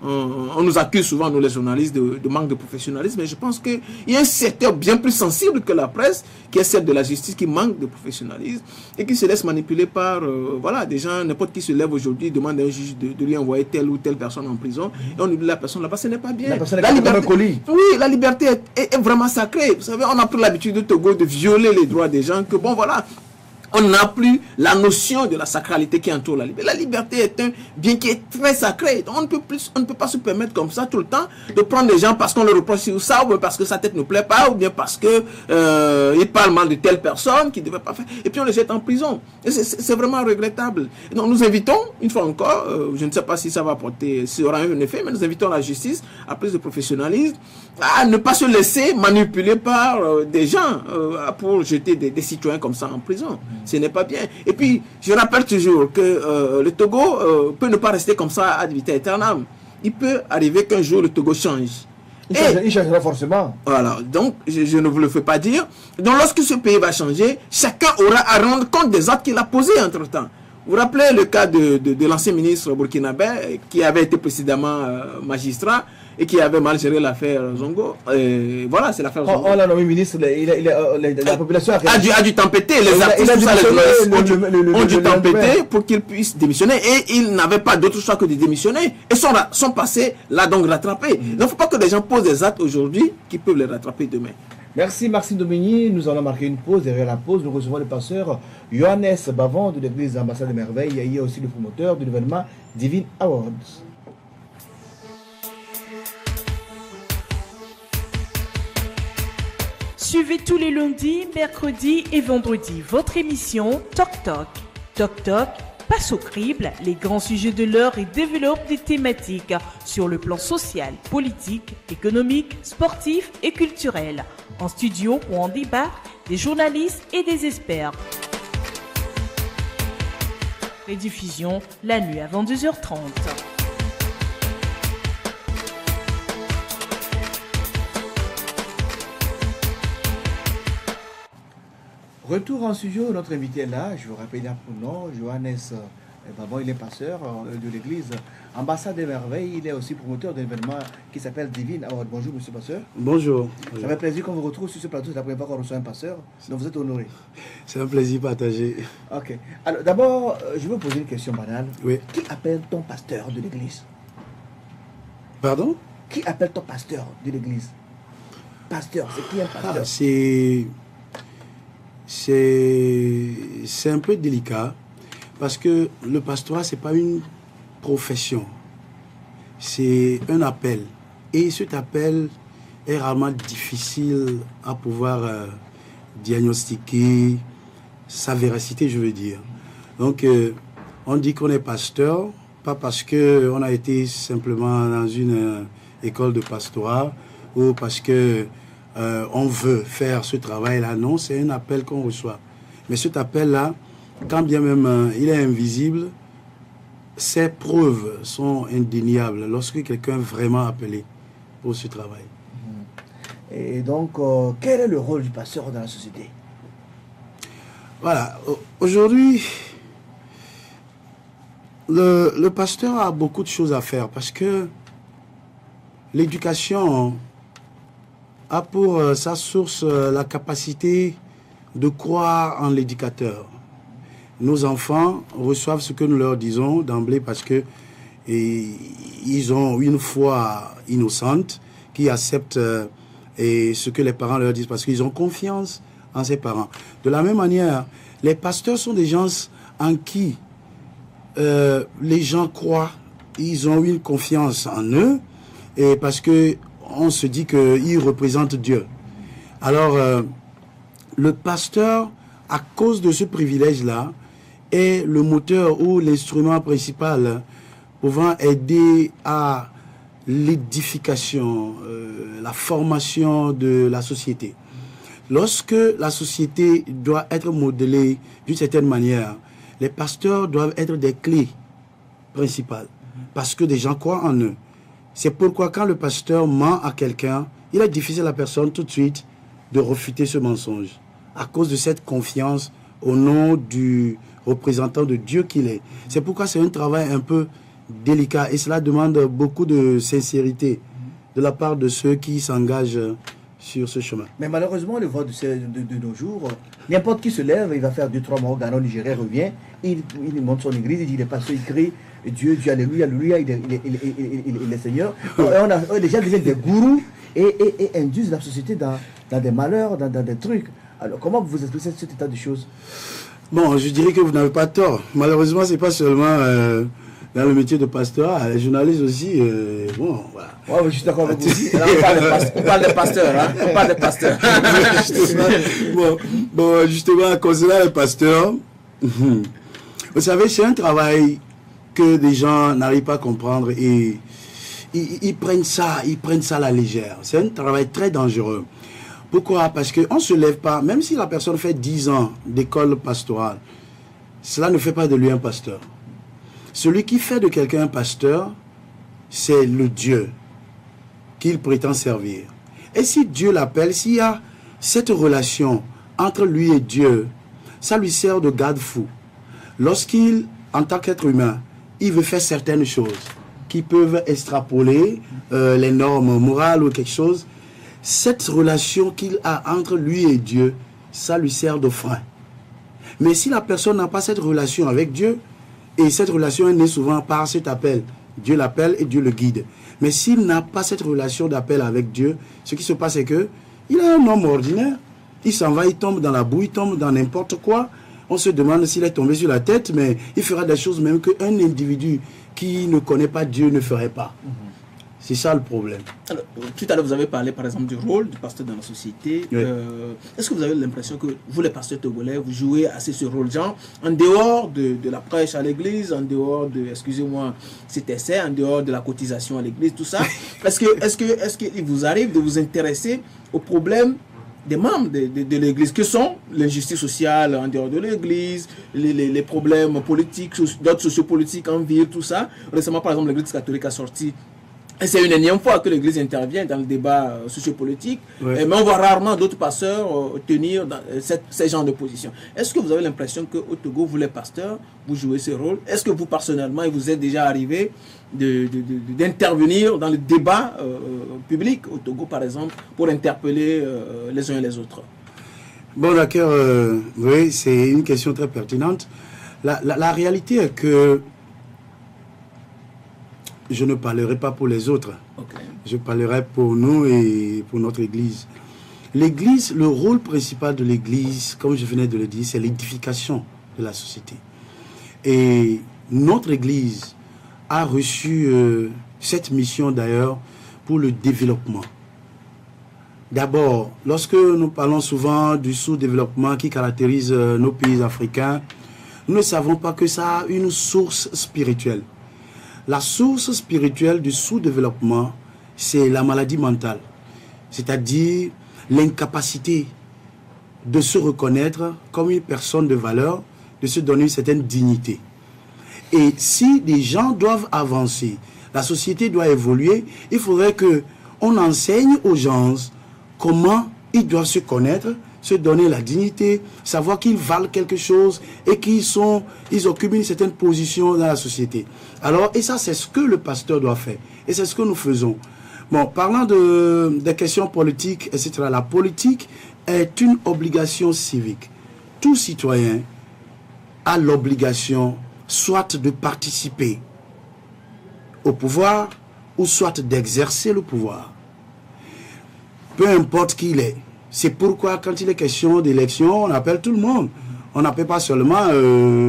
on nous accuse souvent, nous les journalistes, de manque de professionnalisme, mais je pense qu'il y a un secteur bien plus sensible que la presse, qui est celle de la justice, qui manque de professionnalisme et qui se laisse manipuler par voilà, des gens, n'importe qui se lève aujourd'hui, demande à un juge de lui envoyer telle ou telle personne en prison, et on oublie la personne là-bas, ce n'est pas bien. La liberté, oui, la liberté est vraiment sacrée. Vous savez, on a pris l'habitude de Togo de violer les droits des gens, que bon voilà, on n'a plus la notion de la sacralité qui entoure la liberté. La liberté est un bien qui est très sacré. Donc on ne peut pas se permettre comme ça tout le temps de prendre des gens parce qu'on leur reproche ça, ou bien parce que sa tête ne plaît pas, ou bien parce que il parle mal de telle personne qui ne devait pas faire, et puis on les jette en prison. C'est vraiment regrettable. Et donc nous invitons, une fois encore, je ne sais pas si ça va apporter, si aura un effet, mais nous invitons la justice à plus de professionnalisme, à ne pas se laisser manipuler par des gens pour jeter des citoyens comme ça en prison. Ce n'est pas bien. Et puis, je rappelle toujours que le Togo peut ne pas rester comme ça ad vitam aeternam. Il peut arriver qu'un jour le Togo change. Il changera forcément. Voilà, donc je ne vous le fais pas dire. Donc lorsque ce pays va changer, chacun aura à rendre compte des actes qu'il a posés entre-temps. Vous vous rappelez le cas de l'ancien ministre burkinabé qui avait été précédemment magistrat et qui avait mal géré l'affaire Zongo. Voilà, c'est l'affaire Zongo. On l'a nommé ministre, la population a dû tempêter. Les artistes, ont dû tempêter pour qu'il puisse démissionner. Et il n'avait pas d'autre choix que de démissionner. Et son passé l'a donc rattrapé. Donc il ne faut pas que les gens posent des actes aujourd'hui qui peuvent les rattraper demain. Merci Maxime Domigny. Nous allons marquer une pause. Derrière la pause, nous recevons le pasteur Johannes Bavon de l'église Ambassade des Merveilles. Il y a aussi le promoteur de l'événement Divine Awards. Suivez tous les lundis, mercredis et vendredis votre émission Toc Toc. Toc Toc passe au crible les grands sujets de l'heure et développe des thématiques sur le plan social, politique, économique, sportif et culturel. En studio ou en débat, des journalistes et des experts. Rediffusion la nuit avant 2h30. Retour en studio, notre invité est là, je vous rappelle son nom, Johannes Bavon, il est pasteur de l'église Ambassade des Merveilles, il est aussi promoteur d'un événement qui s'appelle Divine Award. Bonjour monsieur pasteur. Bonjour. Ça fait plaisir qu'on vous retrouve sur ce plateau, c'est la première fois qu'on reçoit un pasteur, donc vous êtes honoré. C'est un plaisir partagé. Ok. Alors d'abord, je veux poser une question banale. Oui. Qui appelle ton pasteur de l'église? Pardon? Qui appelle ton pasteur de l'église? Pasteur, c'est qui un pasteur? C'est un peu délicat parce que le pastorat, ce n'est pas une profession, c'est un appel. Et cet appel est rarement difficile à pouvoir diagnostiquer sa véracité, je veux dire. Donc, on dit qu'on est pasteur, pas parce qu'on a été simplement dans une école de pastorat ou parce que on veut faire ce travail-là. Non, c'est un appel qu'on reçoit. Mais cet appel-là, quand bien même il est invisible, ses preuves sont indéniables lorsque quelqu'un est vraiment appelé pour ce travail. Et donc, quel est le rôle du pasteur dans la société? Voilà. Aujourd'hui, le pasteur a beaucoup de choses à faire parce que l'éducation a pour sa source la capacité de croire en l'éducateur. Nos enfants reçoivent ce que nous leur disons d'emblée parce que ils ont une foi innocente qui accepte ce que les parents leur disent parce qu'ils ont confiance en ses parents. De la même manière, les pasteurs sont des gens en qui les gens croient, ils ont une confiance en eux et parce que on se dit qu'il représente Dieu. Alors, le pasteur, à cause de ce privilège-là, est le moteur ou l'instrument principal pouvant aider à l'édification, la formation de la société. Lorsque la société doit être modelée d'une certaine manière, les pasteurs doivent être des clés principales parce que des gens croient en eux. C'est pourquoi quand le pasteur ment à quelqu'un, il est difficile à la personne tout de suite de refuter ce mensonge à cause de cette confiance au nom du représentant de Dieu qu'il est. C'est pourquoi c'est un travail un peu délicat et cela demande beaucoup de sincérité de la part de ceux qui s'engagent sur ce chemin. Mais malheureusement, le vote de nos jours, n'importe qui se lève, il va faire 2-3 mois au Ghana, au Nigeria, revient, il monte son église, il dit, il est pasteur, il crie, Dieu, Dieu, alléluia, alléluia, il est Seigneur. Les gens deviennent des gourous et induisent la société dans des malheurs, dans des trucs. Alors, comment vous expliquez cet état de choses? Bon, je dirais que vous n'avez pas tort. Malheureusement, c'est pas seulement dans le métier de pasteur, les journalistes aussi, bon, voilà. Ouais, mais je suis d'accord avec vous. Là, on parle de pasteur, hein. On parle de pasteur. Bon, justement, concernant les pasteurs, vous savez, c'est un travail que des gens n'arrivent pas à comprendre et ils prennent ça à la légère. C'est un travail très dangereux. Pourquoi? Parce qu'on ne se lève pas, même si la personne fait 10 ans d'école pastorale, cela ne fait pas de lui un pasteur. Celui qui fait de quelqu'un un pasteur, c'est le Dieu qu'il prétend servir. Et si Dieu l'appelle, s'il y a cette relation entre lui et Dieu, ça lui sert de garde-fou. Lorsqu'il, en tant qu'être humain, il veut faire certaines choses qui peuvent extrapoler les normes morales ou quelque chose, cette relation qu'il a entre lui et Dieu, ça lui sert de frein. Mais si la personne n'a pas cette relation avec Dieu, et cette relation est née souvent par cet appel, Dieu l'appelle et Dieu le guide. Mais s'il n'a pas cette relation d'appel avec Dieu, ce qui se passe c'est que il est un homme ordinaire. Il s'en va, il tombe dans la boue, il tombe dans n'importe quoi. On se demande s'il est tombé sur la tête, mais il fera des choses même qu'un individu qui ne connaît pas Dieu ne ferait pas. C'est ça le problème. Alors, tout à l'heure, vous avez parlé par exemple du rôle du pasteur dans la société. Oui. Est-ce que vous avez l'impression que vous, les pasteurs togolais, vous jouez assez ce rôle, genre, en dehors de la prêche à l'église, en dehors de, excusez-moi, cet essai, en dehors de la cotisation à l'église, tout ça, est-ce qu'il vous arrive de vous intéresser aux problèmes des membres de l'église, que sont l'injustice sociale en dehors de l'église, les problèmes politiques, d'autres sociopolitiques en ville, tout ça. Récemment, par exemple, l'église catholique a sorti, et c'est une énième fois que l'église intervient dans le débat sociopolitique, mais on voit rarement d'autres pasteurs tenir dans ces genres de positions. Est-ce que vous avez l'impression qu'au Togo, vous les pasteurs, vous jouez ce rôle? Est-ce que vous personnellement, il vous est déjà arrivé d'intervenir dans le débat public au Togo, par exemple, pour interpeller les uns et les autres? Bon, d'accord, oui, c'est une question très pertinente. La réalité est que je ne parlerai pas pour les autres. Okay. Je parlerai pour nous et pour notre Église. L'Église, le rôle principal de l'Église, comme je venais de le dire, c'est l'édification de la société. Et notre Église a reçu cette mission d'ailleurs pour le développement. D'abord, lorsque nous parlons souvent du sous-développement qui caractérise nos pays africains, nous ne savons pas que ça a une source spirituelle. La source spirituelle du sous-développement, c'est la maladie mentale, c'est-à-dire l'incapacité de se reconnaître comme une personne de valeur, de se donner une certaine dignité. Et si des gens doivent avancer, la société doit évoluer, il faudrait qu'on enseigne aux gens comment ils doivent se connaître, se donner la dignité, savoir qu'ils valent quelque chose et ils occupent une certaine position dans la société. Alors, et ça, c'est ce que le pasteur doit faire. Et c'est ce que nous faisons. Bon, parlant des questions politiques, etc., la politique est une obligation civique. Tout citoyen a l'obligation soit de participer au pouvoir ou soit d'exercer le pouvoir. Peu importe qui il est. C'est pourquoi quand il est question d'élection, on appelle tout le monde. On n'appelle pas seulement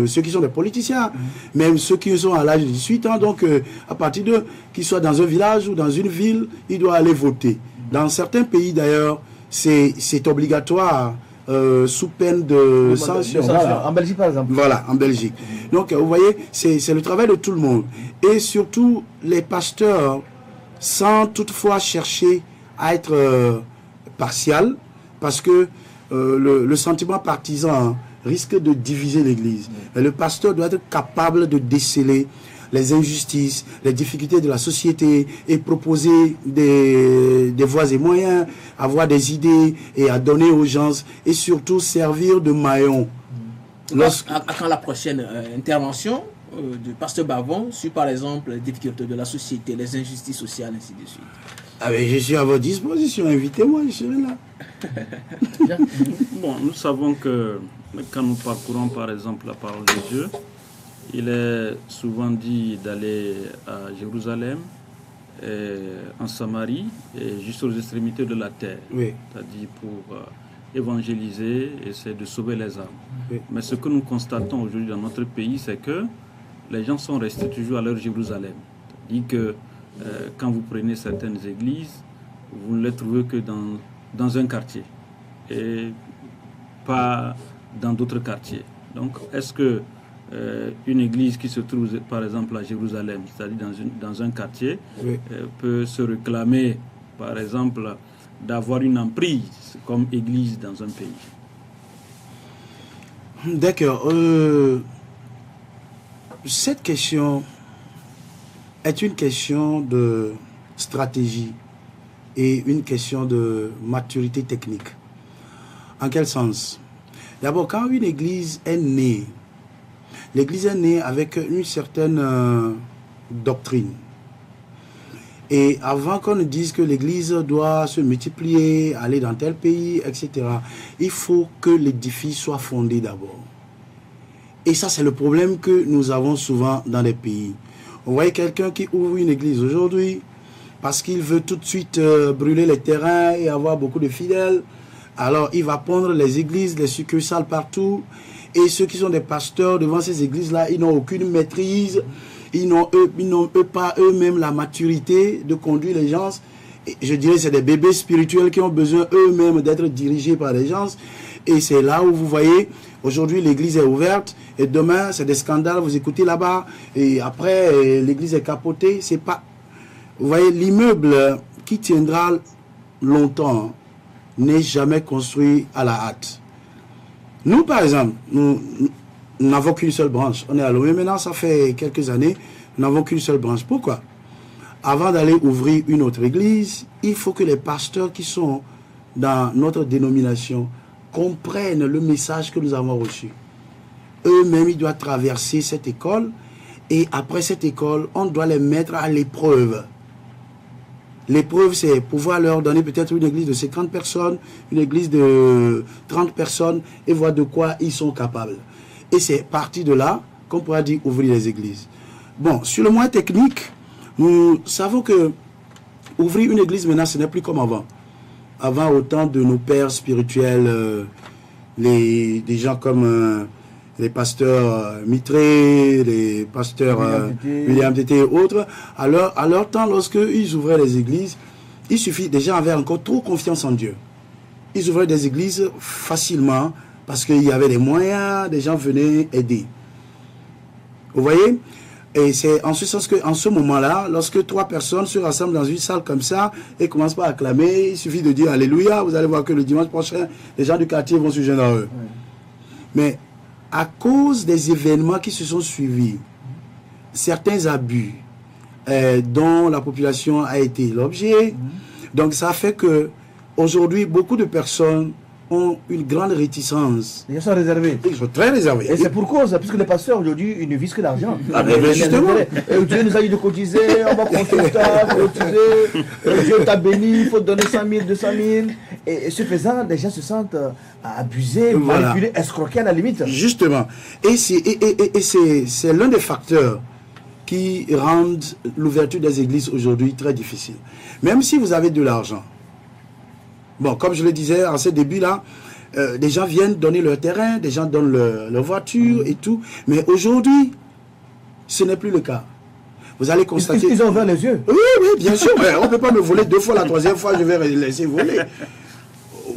ceux qui sont des politiciens, même ceux qui sont à l'âge de 18 ans. Donc, à partir de qu'ils soient dans un village ou dans une ville, ils doivent aller voter. Dans certains pays, d'ailleurs, c'est obligatoire sous peine de sanction. Voilà. En Belgique, par exemple. Voilà, en Belgique. Donc, vous voyez, c'est le travail de tout le monde. Et surtout, les pasteurs, sans toutefois chercher à être partial, parce que le sentiment partisan risque de diviser l'Église. Et le pasteur doit être capable de déceler les injustices, les difficultés de la société et proposer des voies et moyens, avoir des idées et à donner aux gens et surtout servir de maillon. Quand la prochaine intervention du pasteur Bavon sur par exemple les difficultés de la société, les injustices sociales, ainsi de suite? Ah ben, je suis à votre disposition, invitez-moi, je serai là. Bon, nous savons que quand nous parcourons par exemple la parole de Dieu, il est souvent dit d'aller à Jérusalem, en Samarie et juste aux extrémités de la terre. Oui. C'est-à-dire pour évangéliser et c'est de sauver les âmes. Oui. Mais ce que nous constatons aujourd'hui dans notre pays, c'est que les gens sont restés toujours à leur Jérusalem. C'est-à-dire que quand vous prenez certaines églises, vous ne les trouvez que dans un quartier et pas dans d'autres quartiers. Donc, est-ce que une église qui se trouve, par exemple, à Jérusalem, c'est-à-dire dans un quartier, oui, peut se réclamer, par exemple, d'avoir une emprise comme église dans un pays? D'accord. Cette question est une question de stratégie et une question de maturité technique. En quel sens? D'abord, quand une église est née, l'église est née avec une certaine doctrine. Et avant qu'on ne dise que l'église doit se multiplier, aller dans tel pays, etc., il faut que l'édifice soit fondé d'abord. Et ça, c'est le problème que nous avons souvent dans les pays. Vous voyez quelqu'un qui ouvre une église aujourd'hui parce qu'il veut tout de suite brûler les terrains et avoir beaucoup de fidèles. Alors, il va prendre les églises, les succursales partout. Et ceux qui sont des pasteurs devant ces églises-là, ils n'ont aucune maîtrise. Ils n'ont pas eux-mêmes la maturité de conduire les gens. Et je dirais que c'est des bébés spirituels qui ont besoin eux-mêmes d'être dirigés par les gens. Et c'est là où vous voyez, aujourd'hui l'église est ouverte. Et demain, c'est des scandales, vous écoutez là-bas. Et après, l'église est capotée. C'est pas... Vous voyez, l'immeuble qui tiendra longtemps n'est jamais construit à la hâte. Nous, par exemple, nous n'avons qu'une seule branche. On est à Lomé maintenant, ça fait quelques années, nous n'avons qu'une seule branche. Pourquoi? Avant d'aller ouvrir une autre église, il faut que les pasteurs qui sont dans notre dénomination comprennent le message que nous avons reçu. Eux-mêmes, ils doivent traverser cette école et après cette école, on doit les mettre à l'épreuve. L'épreuve, c'est pouvoir leur donner peut-être une église de 50 personnes, une église de 30 personnes et voir de quoi ils sont capables. Et c'est parti de là qu'on pourra dire ouvrir les églises. Bon, sur le moyen technique, nous savons que ouvrir une église maintenant, ce n'est plus comme avant. Avant, au temps de nos pères spirituels, des gens comme les pasteurs Mitré, les pasteurs William Tété et autres, à leur temps, lorsqu'ils ouvraient les églises, il suffit, des gens avaient encore trop confiance en Dieu. Ils ouvraient des églises facilement parce qu'il y avait des moyens, des gens venaient aider. Vous voyez? Et c'est en ce sens qu'en ce moment-là, lorsque 3 personnes se rassemblent dans une salle comme ça et commencent par acclamer, il suffit de dire Alléluia, vous allez voir que le dimanche prochain, les gens du quartier vont se joindre à eux. Oui. Mais à cause des événements qui se sont suivis, certains abus dont la population a été l'objet, donc ça fait que aujourd'hui beaucoup de personnes ont une grande réticence. Ils sont réservés. Ils sont très réservés. Et c'est pour cause, puisque les pasteurs aujourd'hui, ils ne visent que l'argent. Ah, mais justement. Et Dieu nous a dit de cotiser, on va construire ça, cotiser, Dieu t'a béni, il faut donner 100 000, 200 000. Et ce faisant, les gens se sentent abusés, manipulés, escroqués à la limite. Justement. Et c'est l'un des facteurs qui rendent l'ouverture des églises aujourd'hui très difficile. Même si vous avez de l'argent. Bon, comme je le disais en ce début-là, des gens viennent donner leur terrain, des gens donnent leur voiture et tout. Mais aujourd'hui, ce n'est plus le cas. Vous allez constater... Ils ont ouvert les yeux. Oui, oui, bien sûr. On ne peut pas me voler 2 fois, la 3e fois, je vais laisser voler.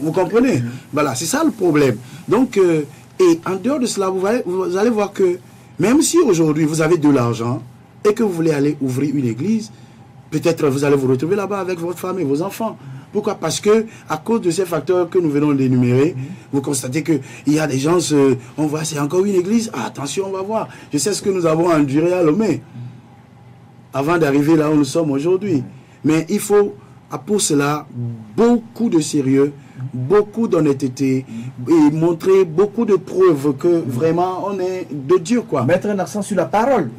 Vous comprenez? Voilà, c'est ça le problème. Donc, et en dehors de cela, vous allez voir que même si aujourd'hui vous avez de l'argent et que vous voulez aller ouvrir une église, peut-être vous allez vous retrouver là-bas avec votre femme et vos enfants. Pourquoi? Parce que à cause de ces facteurs que nous venons d'énumérer, vous constatez qu'il y a des gens, on voit, c'est encore une église, ah, attention, on va voir. Je sais ce que nous avons enduré à Lomé avant d'arriver là où nous sommes aujourd'hui. Mais il faut, pour cela, beaucoup de sérieux, beaucoup d'honnêteté et montrer beaucoup de preuves que vraiment on est de Dieu, quoi. Mettre un accent sur la parole.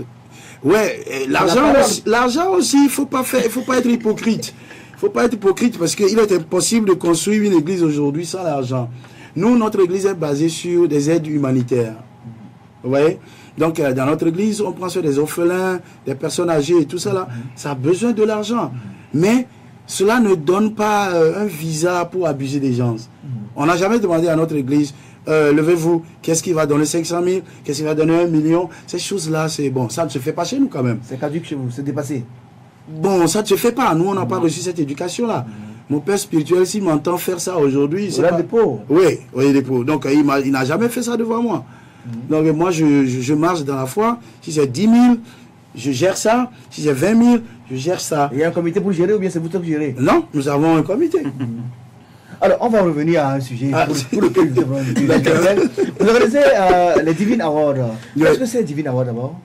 Ouais, l'argent aussi, il faut pas être hypocrite. Il ne faut pas être hypocrite parce qu'il est impossible de construire une église aujourd'hui sans l'argent. Nous, notre église est basée sur des aides humanitaires. Vous voyez? Donc, dans notre église, on prend sur des orphelins, des personnes âgées et tout ça là. Ça a besoin de l'argent. Mais cela ne donne pas un visa pour abuser des gens. On n'a jamais demandé à notre église, levez-vous, qu'est-ce qui va donner 500 000, qu'est-ce qui va donner 1 million. Ces choses-là, c'est bon, ça ne se fait pas chez nous quand même. C'est caduque chez vous, c'est dépassé. Bon, ça ne se fait pas. Nous, on n'a pas reçu cette éducation-là. Mon père spirituel, s'il m'entend faire ça aujourd'hui, c'est Voilà pas... des pauvres. Oui, des pauvres. Donc, il n'a jamais fait ça devant moi. Donc, moi, je marche dans la foi. Si c'est 10 000, je gère ça. Si c'est 20 000, je gère ça. Il y a un comité pour gérer ou bien c'est vous qui gérez? Non, nous avons un comité. Alors, on va revenir à un sujet pour lequel vous Vous organisez les Divine Awards. Qu'est-ce que c'est Divine Award d'abord?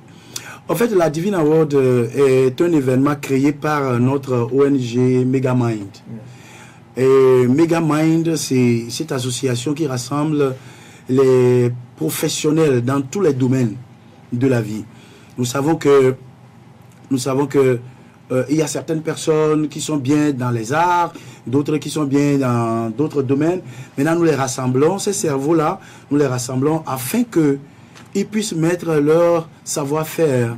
En fait, la Divine Award est un événement créé par notre ONG Megamind. Et Megamind, c'est cette association qui rassemble les professionnels dans tous les domaines de la vie. Nous savons que il y a certaines personnes qui sont bien dans les arts, d'autres qui sont bien dans d'autres domaines. Maintenant, nous les rassemblons, ces cerveaux-là, nous les rassemblons afin qu'ils puissent mettre leur savoir-faire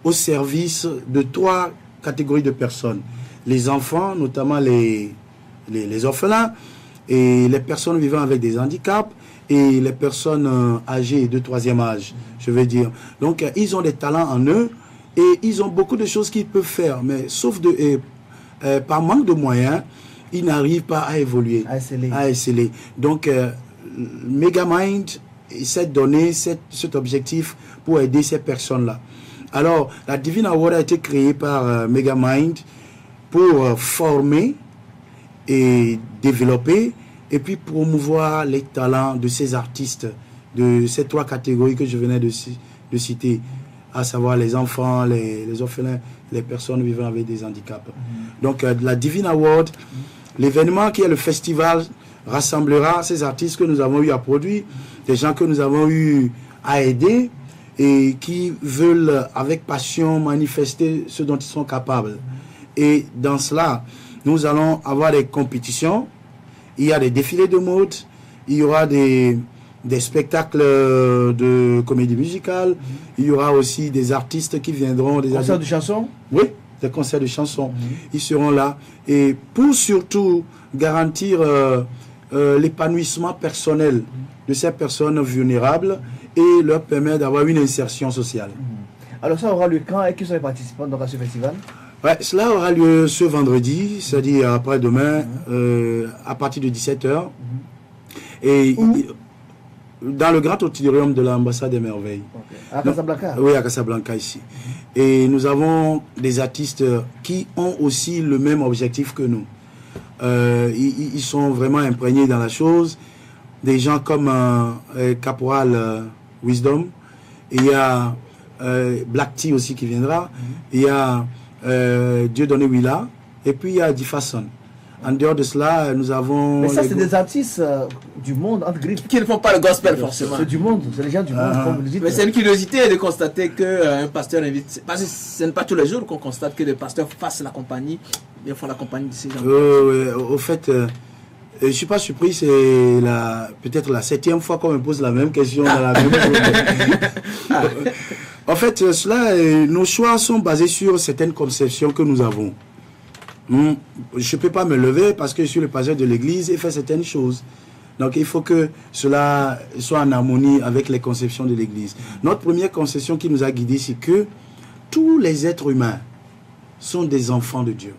au service de 3 catégories de personnes. Les enfants, notamment les orphelins, et les personnes vivant avec des handicaps, et les personnes âgées de 3e âge, je veux dire. Donc, ils ont des talents en eux, et ils ont beaucoup de choses qu'ils peuvent faire, mais sauf par manque de moyens, ils n'arrivent pas à évoluer, à exceller. Donc, Megamind essaie de donner cet objectif pour aider ces personnes-là. Alors, la Divine Award a été créée par Megamind pour former et développer et puis promouvoir les talents de ces artistes, de ces 3 catégories que je venais de citer, à savoir les enfants, les orphelins, les personnes vivant avec des handicaps. Donc, la Divine Award, l'événement qui est le festival, rassemblera ces artistes que nous avons eu à produire, des gens que nous avons eu à aider et qui veulent avec passion manifester ce dont ils sont capables. Et dans cela, nous allons avoir des compétitions, il y a des défilés de mode, il y aura des spectacles de comédie musicale, il y aura aussi des artistes qui viendront. Des concerts de chansons? Oui, des concerts de chansons. Ils seront là. Et pour surtout garantir l'épanouissement personnel de ces personnes vulnérables et leur permettre d'avoir une insertion sociale. Alors ça aura lieu quand et qui sont les participants donc, à ce festival? Ouais, cela aura lieu ce vendredi, c'est-à-dire après-demain, à partir de 17h. Et dans le grand auditorium de l'ambassade des merveilles. À Casablanca? Oui, à Casablanca ici. Et nous avons des artistes qui ont aussi le même objectif que nous. Ils sont vraiment imprégnés dans la chose. Des gens comme Caporal Wisdom. Il y a Black Tea aussi qui viendra. Il y a Dieudonné Willa. Et puis il y a Diffason. En dehors de cela, nous avons... Mais ça, c'est des artistes du monde, entre griffes. Qui ne font pas le gospel, forcément. C'est du monde, c'est les gens du monde, comme vous le dites. Mais c'est une curiosité de constater qu'un pasteur invite... Parce que ce n'est pas tous les jours qu'on constate que des pasteurs fassent la compagnie, bien font la compagnie de ces gens. Au fait, je ne suis pas surpris, c'est peut-être la 7e fois qu'on me pose la même question dans la même journée. En fait, nos choix sont basés sur certaines conceptions que nous avons. Je ne peux pas me lever parce que je suis le pasteur de l'église et faire certaines choses. Donc il faut que cela soit en harmonie avec les conceptions de l'église. Notre première conception qui nous a guidés, c'est que tous les êtres humains sont des enfants de Dieu.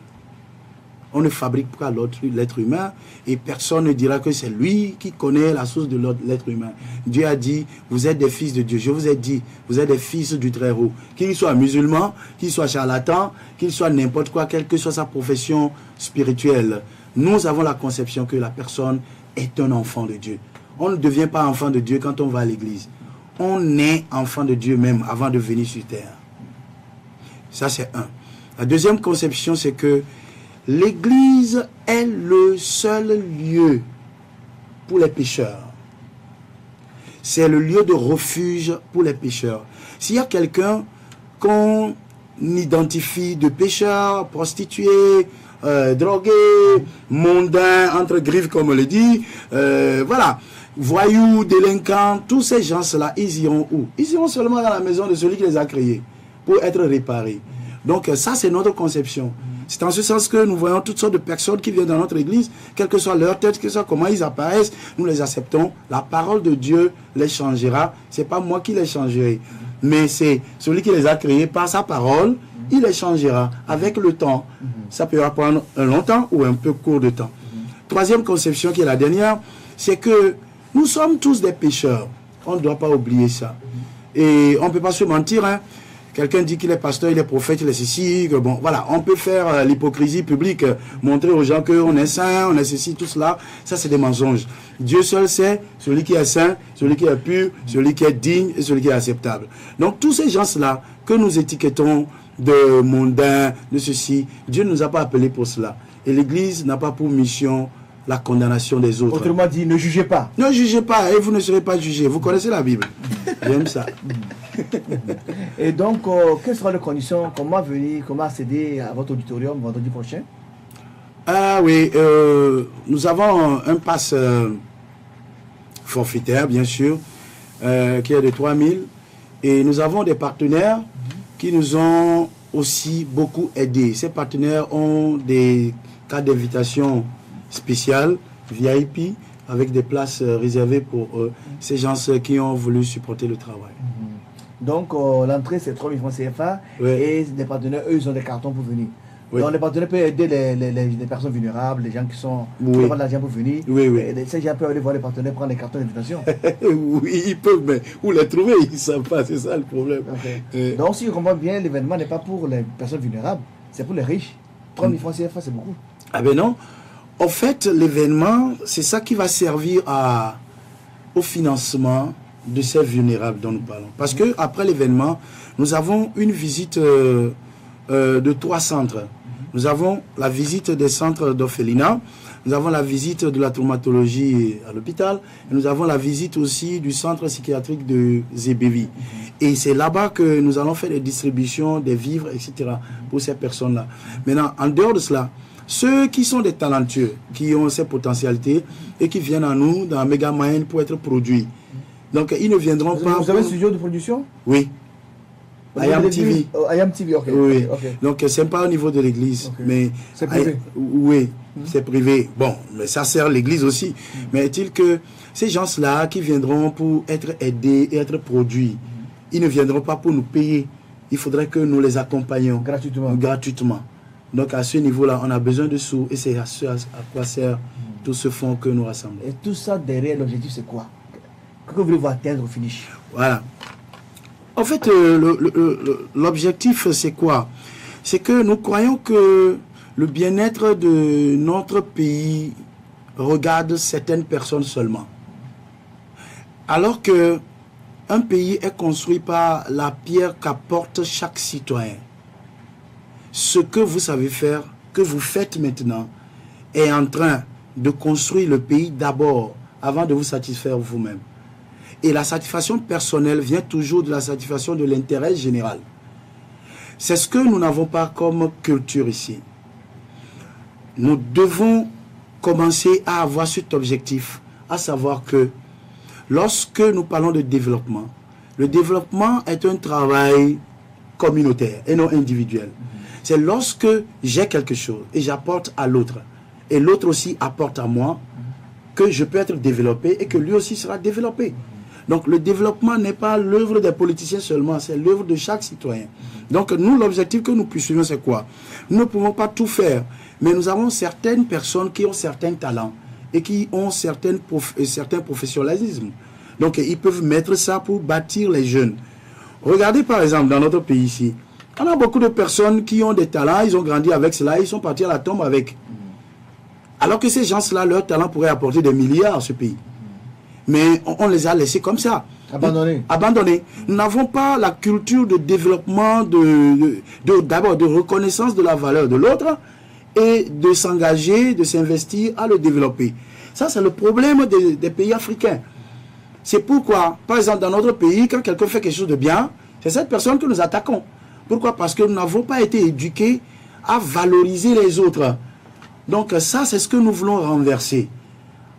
On ne fabrique pas l'être humain et personne ne dira que c'est lui qui connaît la source de l'être humain. Dieu a dit, vous êtes des fils de Dieu. Je vous ai dit, vous êtes des fils du Très-Haut. Qu'il soit musulman, qu'il soit charlatan, qu'il soit n'importe quoi, quelle que soit sa profession spirituelle. Nous avons la conception que la personne est un enfant de Dieu. On ne devient pas enfant de Dieu quand on va à l'église. On est enfant de Dieu même avant de venir sur terre. Ça, c'est un. La deuxième conception, c'est que l'église est le seul lieu pour les pécheurs. C'est le lieu de refuge pour les pécheurs. S'il y a quelqu'un qu'on identifie de pécheur, prostitué, drogué, mondain, entre griffes comme on le dit, voilà, voyous, délinquants, tous ces gens-là, ils iront où? Ils iront seulement dans la maison de celui qui les a créés pour être réparés. Donc ça, c'est notre conception. C'est en ce sens que nous voyons toutes sortes de personnes qui viennent dans notre église, quelle que soit leur tête, quel que soit comment ils apparaissent, nous les acceptons. La parole de Dieu les changera. C'est pas moi qui les changerai, mais c'est celui qui les a créés par sa parole. Il les changera avec le temps. Ça peut prendre un long temps ou un peu court de temps. Troisième conception, qui est la dernière, c'est que nous sommes tous des pécheurs. On ne doit pas oublier ça. Et on ne peut pas se mentir. Hein. Quelqu'un dit qu'il est pasteur, il est prophète, il est ceci. Que bon, voilà, on peut faire l'hypocrisie publique, montrer aux gens qu'on est saint, on est ceci, tout cela. Ça, c'est des mensonges. Dieu seul sait celui qui est saint, celui qui est pur, celui qui est digne et celui qui est acceptable. Donc, tous ces gens-là que nous étiquetons de mondains, de ceci, Dieu ne nous a pas appelés pour cela. Et l'Église n'a pas pour mission la condamnation des autres. Autrement dit, ne jugez pas. Ne jugez pas et vous ne serez pas jugés. Vous connaissez la Bible. J'aime ça. Et donc, quelles seront les conditions? Comment venir, comment accéder à votre auditorium vendredi prochain? Ah oui, nous avons un pass forfaitaire, bien sûr, qui est de 3 000. Et nous avons des partenaires qui nous ont aussi beaucoup aidés. Ces partenaires ont des cas d'invitation spéciales, VIP, avec des places réservées pour ces gens qui ont voulu supporter le travail. Donc, l'entrée, c'est 3 000 francs CFA. Oui. Et les partenaires, eux, ils ont des cartons pour venir. Oui. Donc, les partenaires peuvent aider les personnes vulnérables, les gens qui sont qui n'ont pas d'argent pour venir. Oui, oui. Ces gens peuvent aller voir les partenaires prendre les cartons d'invitation. Oui, ils peuvent, mais où les trouver, ils ne savent pas. C'est ça le problème. Okay. Donc, si je comprends bien, l'événement n'est pas pour les personnes vulnérables, c'est pour les riches. 3 000 francs CFA, c'est beaucoup. Ah ben non. En fait, l'événement, c'est ça qui va servir au financement de ces vulnérables dont nous parlons. Parce qu'après l'événement, nous avons une visite de 3 centres. Nous avons la visite des centres d'orphelinat, nous avons la visite de la traumatologie à l'hôpital, et nous avons la visite aussi du centre psychiatrique de Zébevi. Et c'est là-bas que nous allons faire des distributions, des vivres, etc. pour ces personnes-là. Maintenant, en dehors de cela, ceux qui sont des talentueux, qui ont ces potentialités et qui viennent à nous dans Megamind pour être produits. Donc, ils ne viendront pas... Vous avez un studio de production? Oui. IAM TV. IAM TV, ok. Oui. Okay. Donc, ce n'est pas au niveau de l'église. Okay. Mais c'est privé. Oui, c'est privé. Bon, mais ça sert l'église aussi. Mais est-il que ces gens-là qui viendront pour être aidés et être produits, ils ne viendront pas pour nous payer. Il faudrait que nous les accompagnions. Gratuitement. Donc, à ce niveau-là, on a besoin de sous. Et c'est à quoi sert tout ce fonds que nous rassemblons. Et tout ça, derrière, l'objectif, c'est quoi? Que voulez-vous atteindre au finish? Voilà. En fait, l'objectif, c'est quoi? C'est que nous croyons que le bien-être de notre pays regarde certaines personnes seulement. Alors que un pays est construit par la pierre qu'apporte chaque citoyen. Ce que vous savez faire, que vous faites maintenant, est en train de construire le pays d'abord, avant de vous satisfaire vous-même. Et la satisfaction personnelle vient toujours de la satisfaction de l'intérêt général. C'est ce que nous n'avons pas comme culture ici. Nous devons commencer à avoir cet objectif, à savoir que lorsque nous parlons de développement, le développement est un travail communautaire et non individuel. C'est lorsque j'ai quelque chose et j'apporte à l'autre, et l'autre aussi apporte à moi, que je peux être développé et que lui aussi sera développé. Donc le développement n'est pas l'œuvre des politiciens seulement, c'est l'œuvre de chaque citoyen. Donc nous, l'objectif que nous poursuivons, c'est quoi? Nous ne pouvons pas tout faire, mais nous avons certaines personnes qui ont certains talents et qui ont certains professionnalismes. Donc ils peuvent mettre ça pour bâtir les jeunes. Regardez par exemple dans notre pays ici, on a beaucoup de personnes qui ont des talents, ils ont grandi avec cela, ils sont partis à la tombe avec. Alors que ces gens-là, leur talent pourrait apporter des milliards à ce pays. Mais on les a laissés comme ça. Abandonnés. Nous n'avons pas la culture de développement, d'abord de reconnaissance de la valeur de l'autre et de s'engager, de s'investir à le développer. Ça, c'est le problème des pays africains. C'est pourquoi, par exemple, dans notre pays, quand quelqu'un fait quelque chose de bien, c'est cette personne que nous attaquons. Pourquoi? Parce que nous n'avons pas été éduqués à valoriser les autres. Donc ça, c'est ce que nous voulons renverser.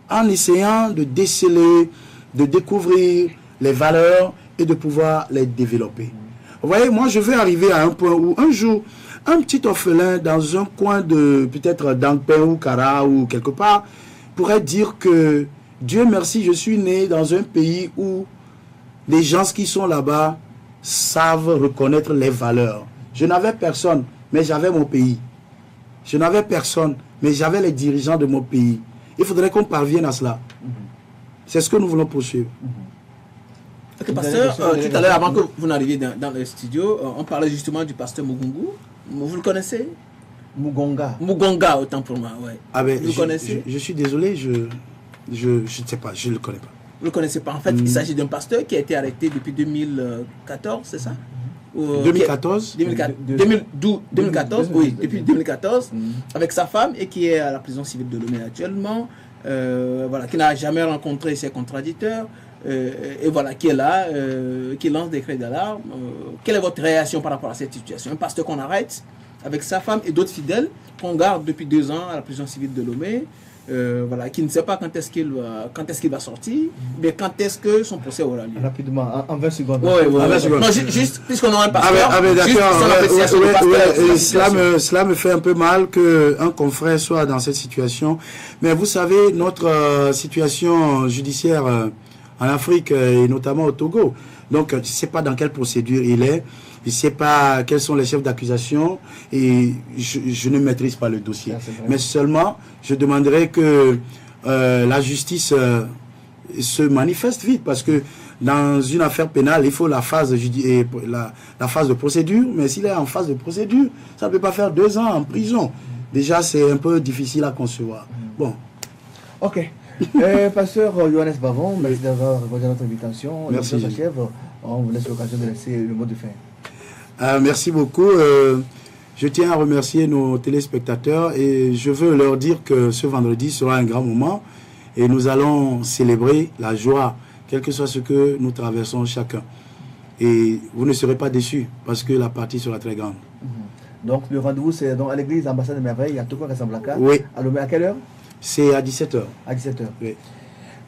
En essayant de déceler, de découvrir les valeurs et de pouvoir les développer. Vous voyez, moi je veux arriver à un point où un jour, Un petit orphelin dans un coin de peut-être d'Angpin ou Kara ou quelque part pourrait dire que Dieu merci, je suis né dans un pays où les gens qui sont là-bas savent reconnaître les valeurs. Je n'avais personne, mais j'avais mon pays. Je n'avais personne, mais j'avais les dirigeants de mon pays. Il faudrait qu'on parvienne à cela. C'est ce que nous voulons poursuivre. Ok, pasteur, tout à l'heure, avant que vous n'arriviez dans le studio, on parlait justement du pasteur Mugungu. Vous le connaissez? Mugonga, autant pour moi, ouais. Ah ben, vous le connaissez? Je suis désolé, je ne sais pas, je ne le connais pas. Vous ne le connaissez pas. En fait, il s'agit d'un pasteur qui a été arrêté depuis 2014, c'est ça? 2014 2014, oui, depuis 2014, avec sa femme et qui est à la prison civile de Lomé actuellement, voilà, qui n'a jamais rencontré ses contradicteurs, et voilà, qui est là, qui lance des cris d'alarme. Quelle est votre réaction par rapport à cette situation? Un pasteur qu'on arrête avec sa femme et d'autres fidèles qu'on garde depuis 2 ans à la prison civile de Lomé. Voilà, qui ne sait pas quand est-ce qu'il va sortir, mais quand est-ce que son procès aura lieu. Rapidement, en 20 secondes. Non, juste, puisqu'on a un pasteur, cela me fait un peu mal qu'un confrère soit dans cette situation. Mais vous savez, notre situation judiciaire en Afrique, et notamment au Togo, donc je ne sais pas dans quelle procédure il est, je ne sais pas quels sont les chefs d'accusation et je ne maîtrise pas le dossier. Mais seulement, je demanderais que la justice se manifeste vite parce que dans une affaire pénale, il faut la phase de procédure. Mais s'il est en phase de procédure, ça ne peut pas faire 2 ans en prison. Déjà, c'est un peu difficile à concevoir. Bon. Ok. Pasteur Johannes Bavon, merci d'avoir répondu à notre invitation. Merci. On vous laisse l'occasion de laisser le mot de fin. Merci beaucoup. Je tiens à remercier nos téléspectateurs et je veux leur dire que ce vendredi sera un grand moment et nous allons célébrer la joie, quel que soit ce que nous traversons chacun. Et vous ne serez pas déçus parce que la partie sera très grande. Donc le rendez-vous c'est donc à l'église Ambassade de Merveille à Toko Casablanca. Oui. À quelle heure? C'est à 17h. À 17h. Oui.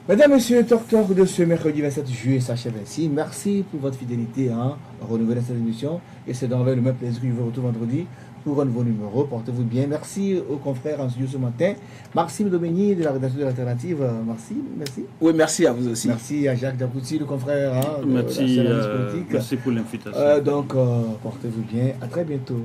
Mesdames, Messieurs, docteur de ce mercredi 27 juillet s'achève ainsi. Merci pour votre fidélité à renouveler cette émission. Et c'est dans le même plaisir que je vous retrouve vendredi pour un nouveau numéro. Portez-vous bien. Merci aux confrères en studio ce matin. Maxime Domenier de la rédaction de l'Alternative. Merci. Oui, merci à vous aussi. Merci à Jacques Dapouti, le confrère merci, merci pour l'invitation. Donc, portez-vous bien. À très bientôt.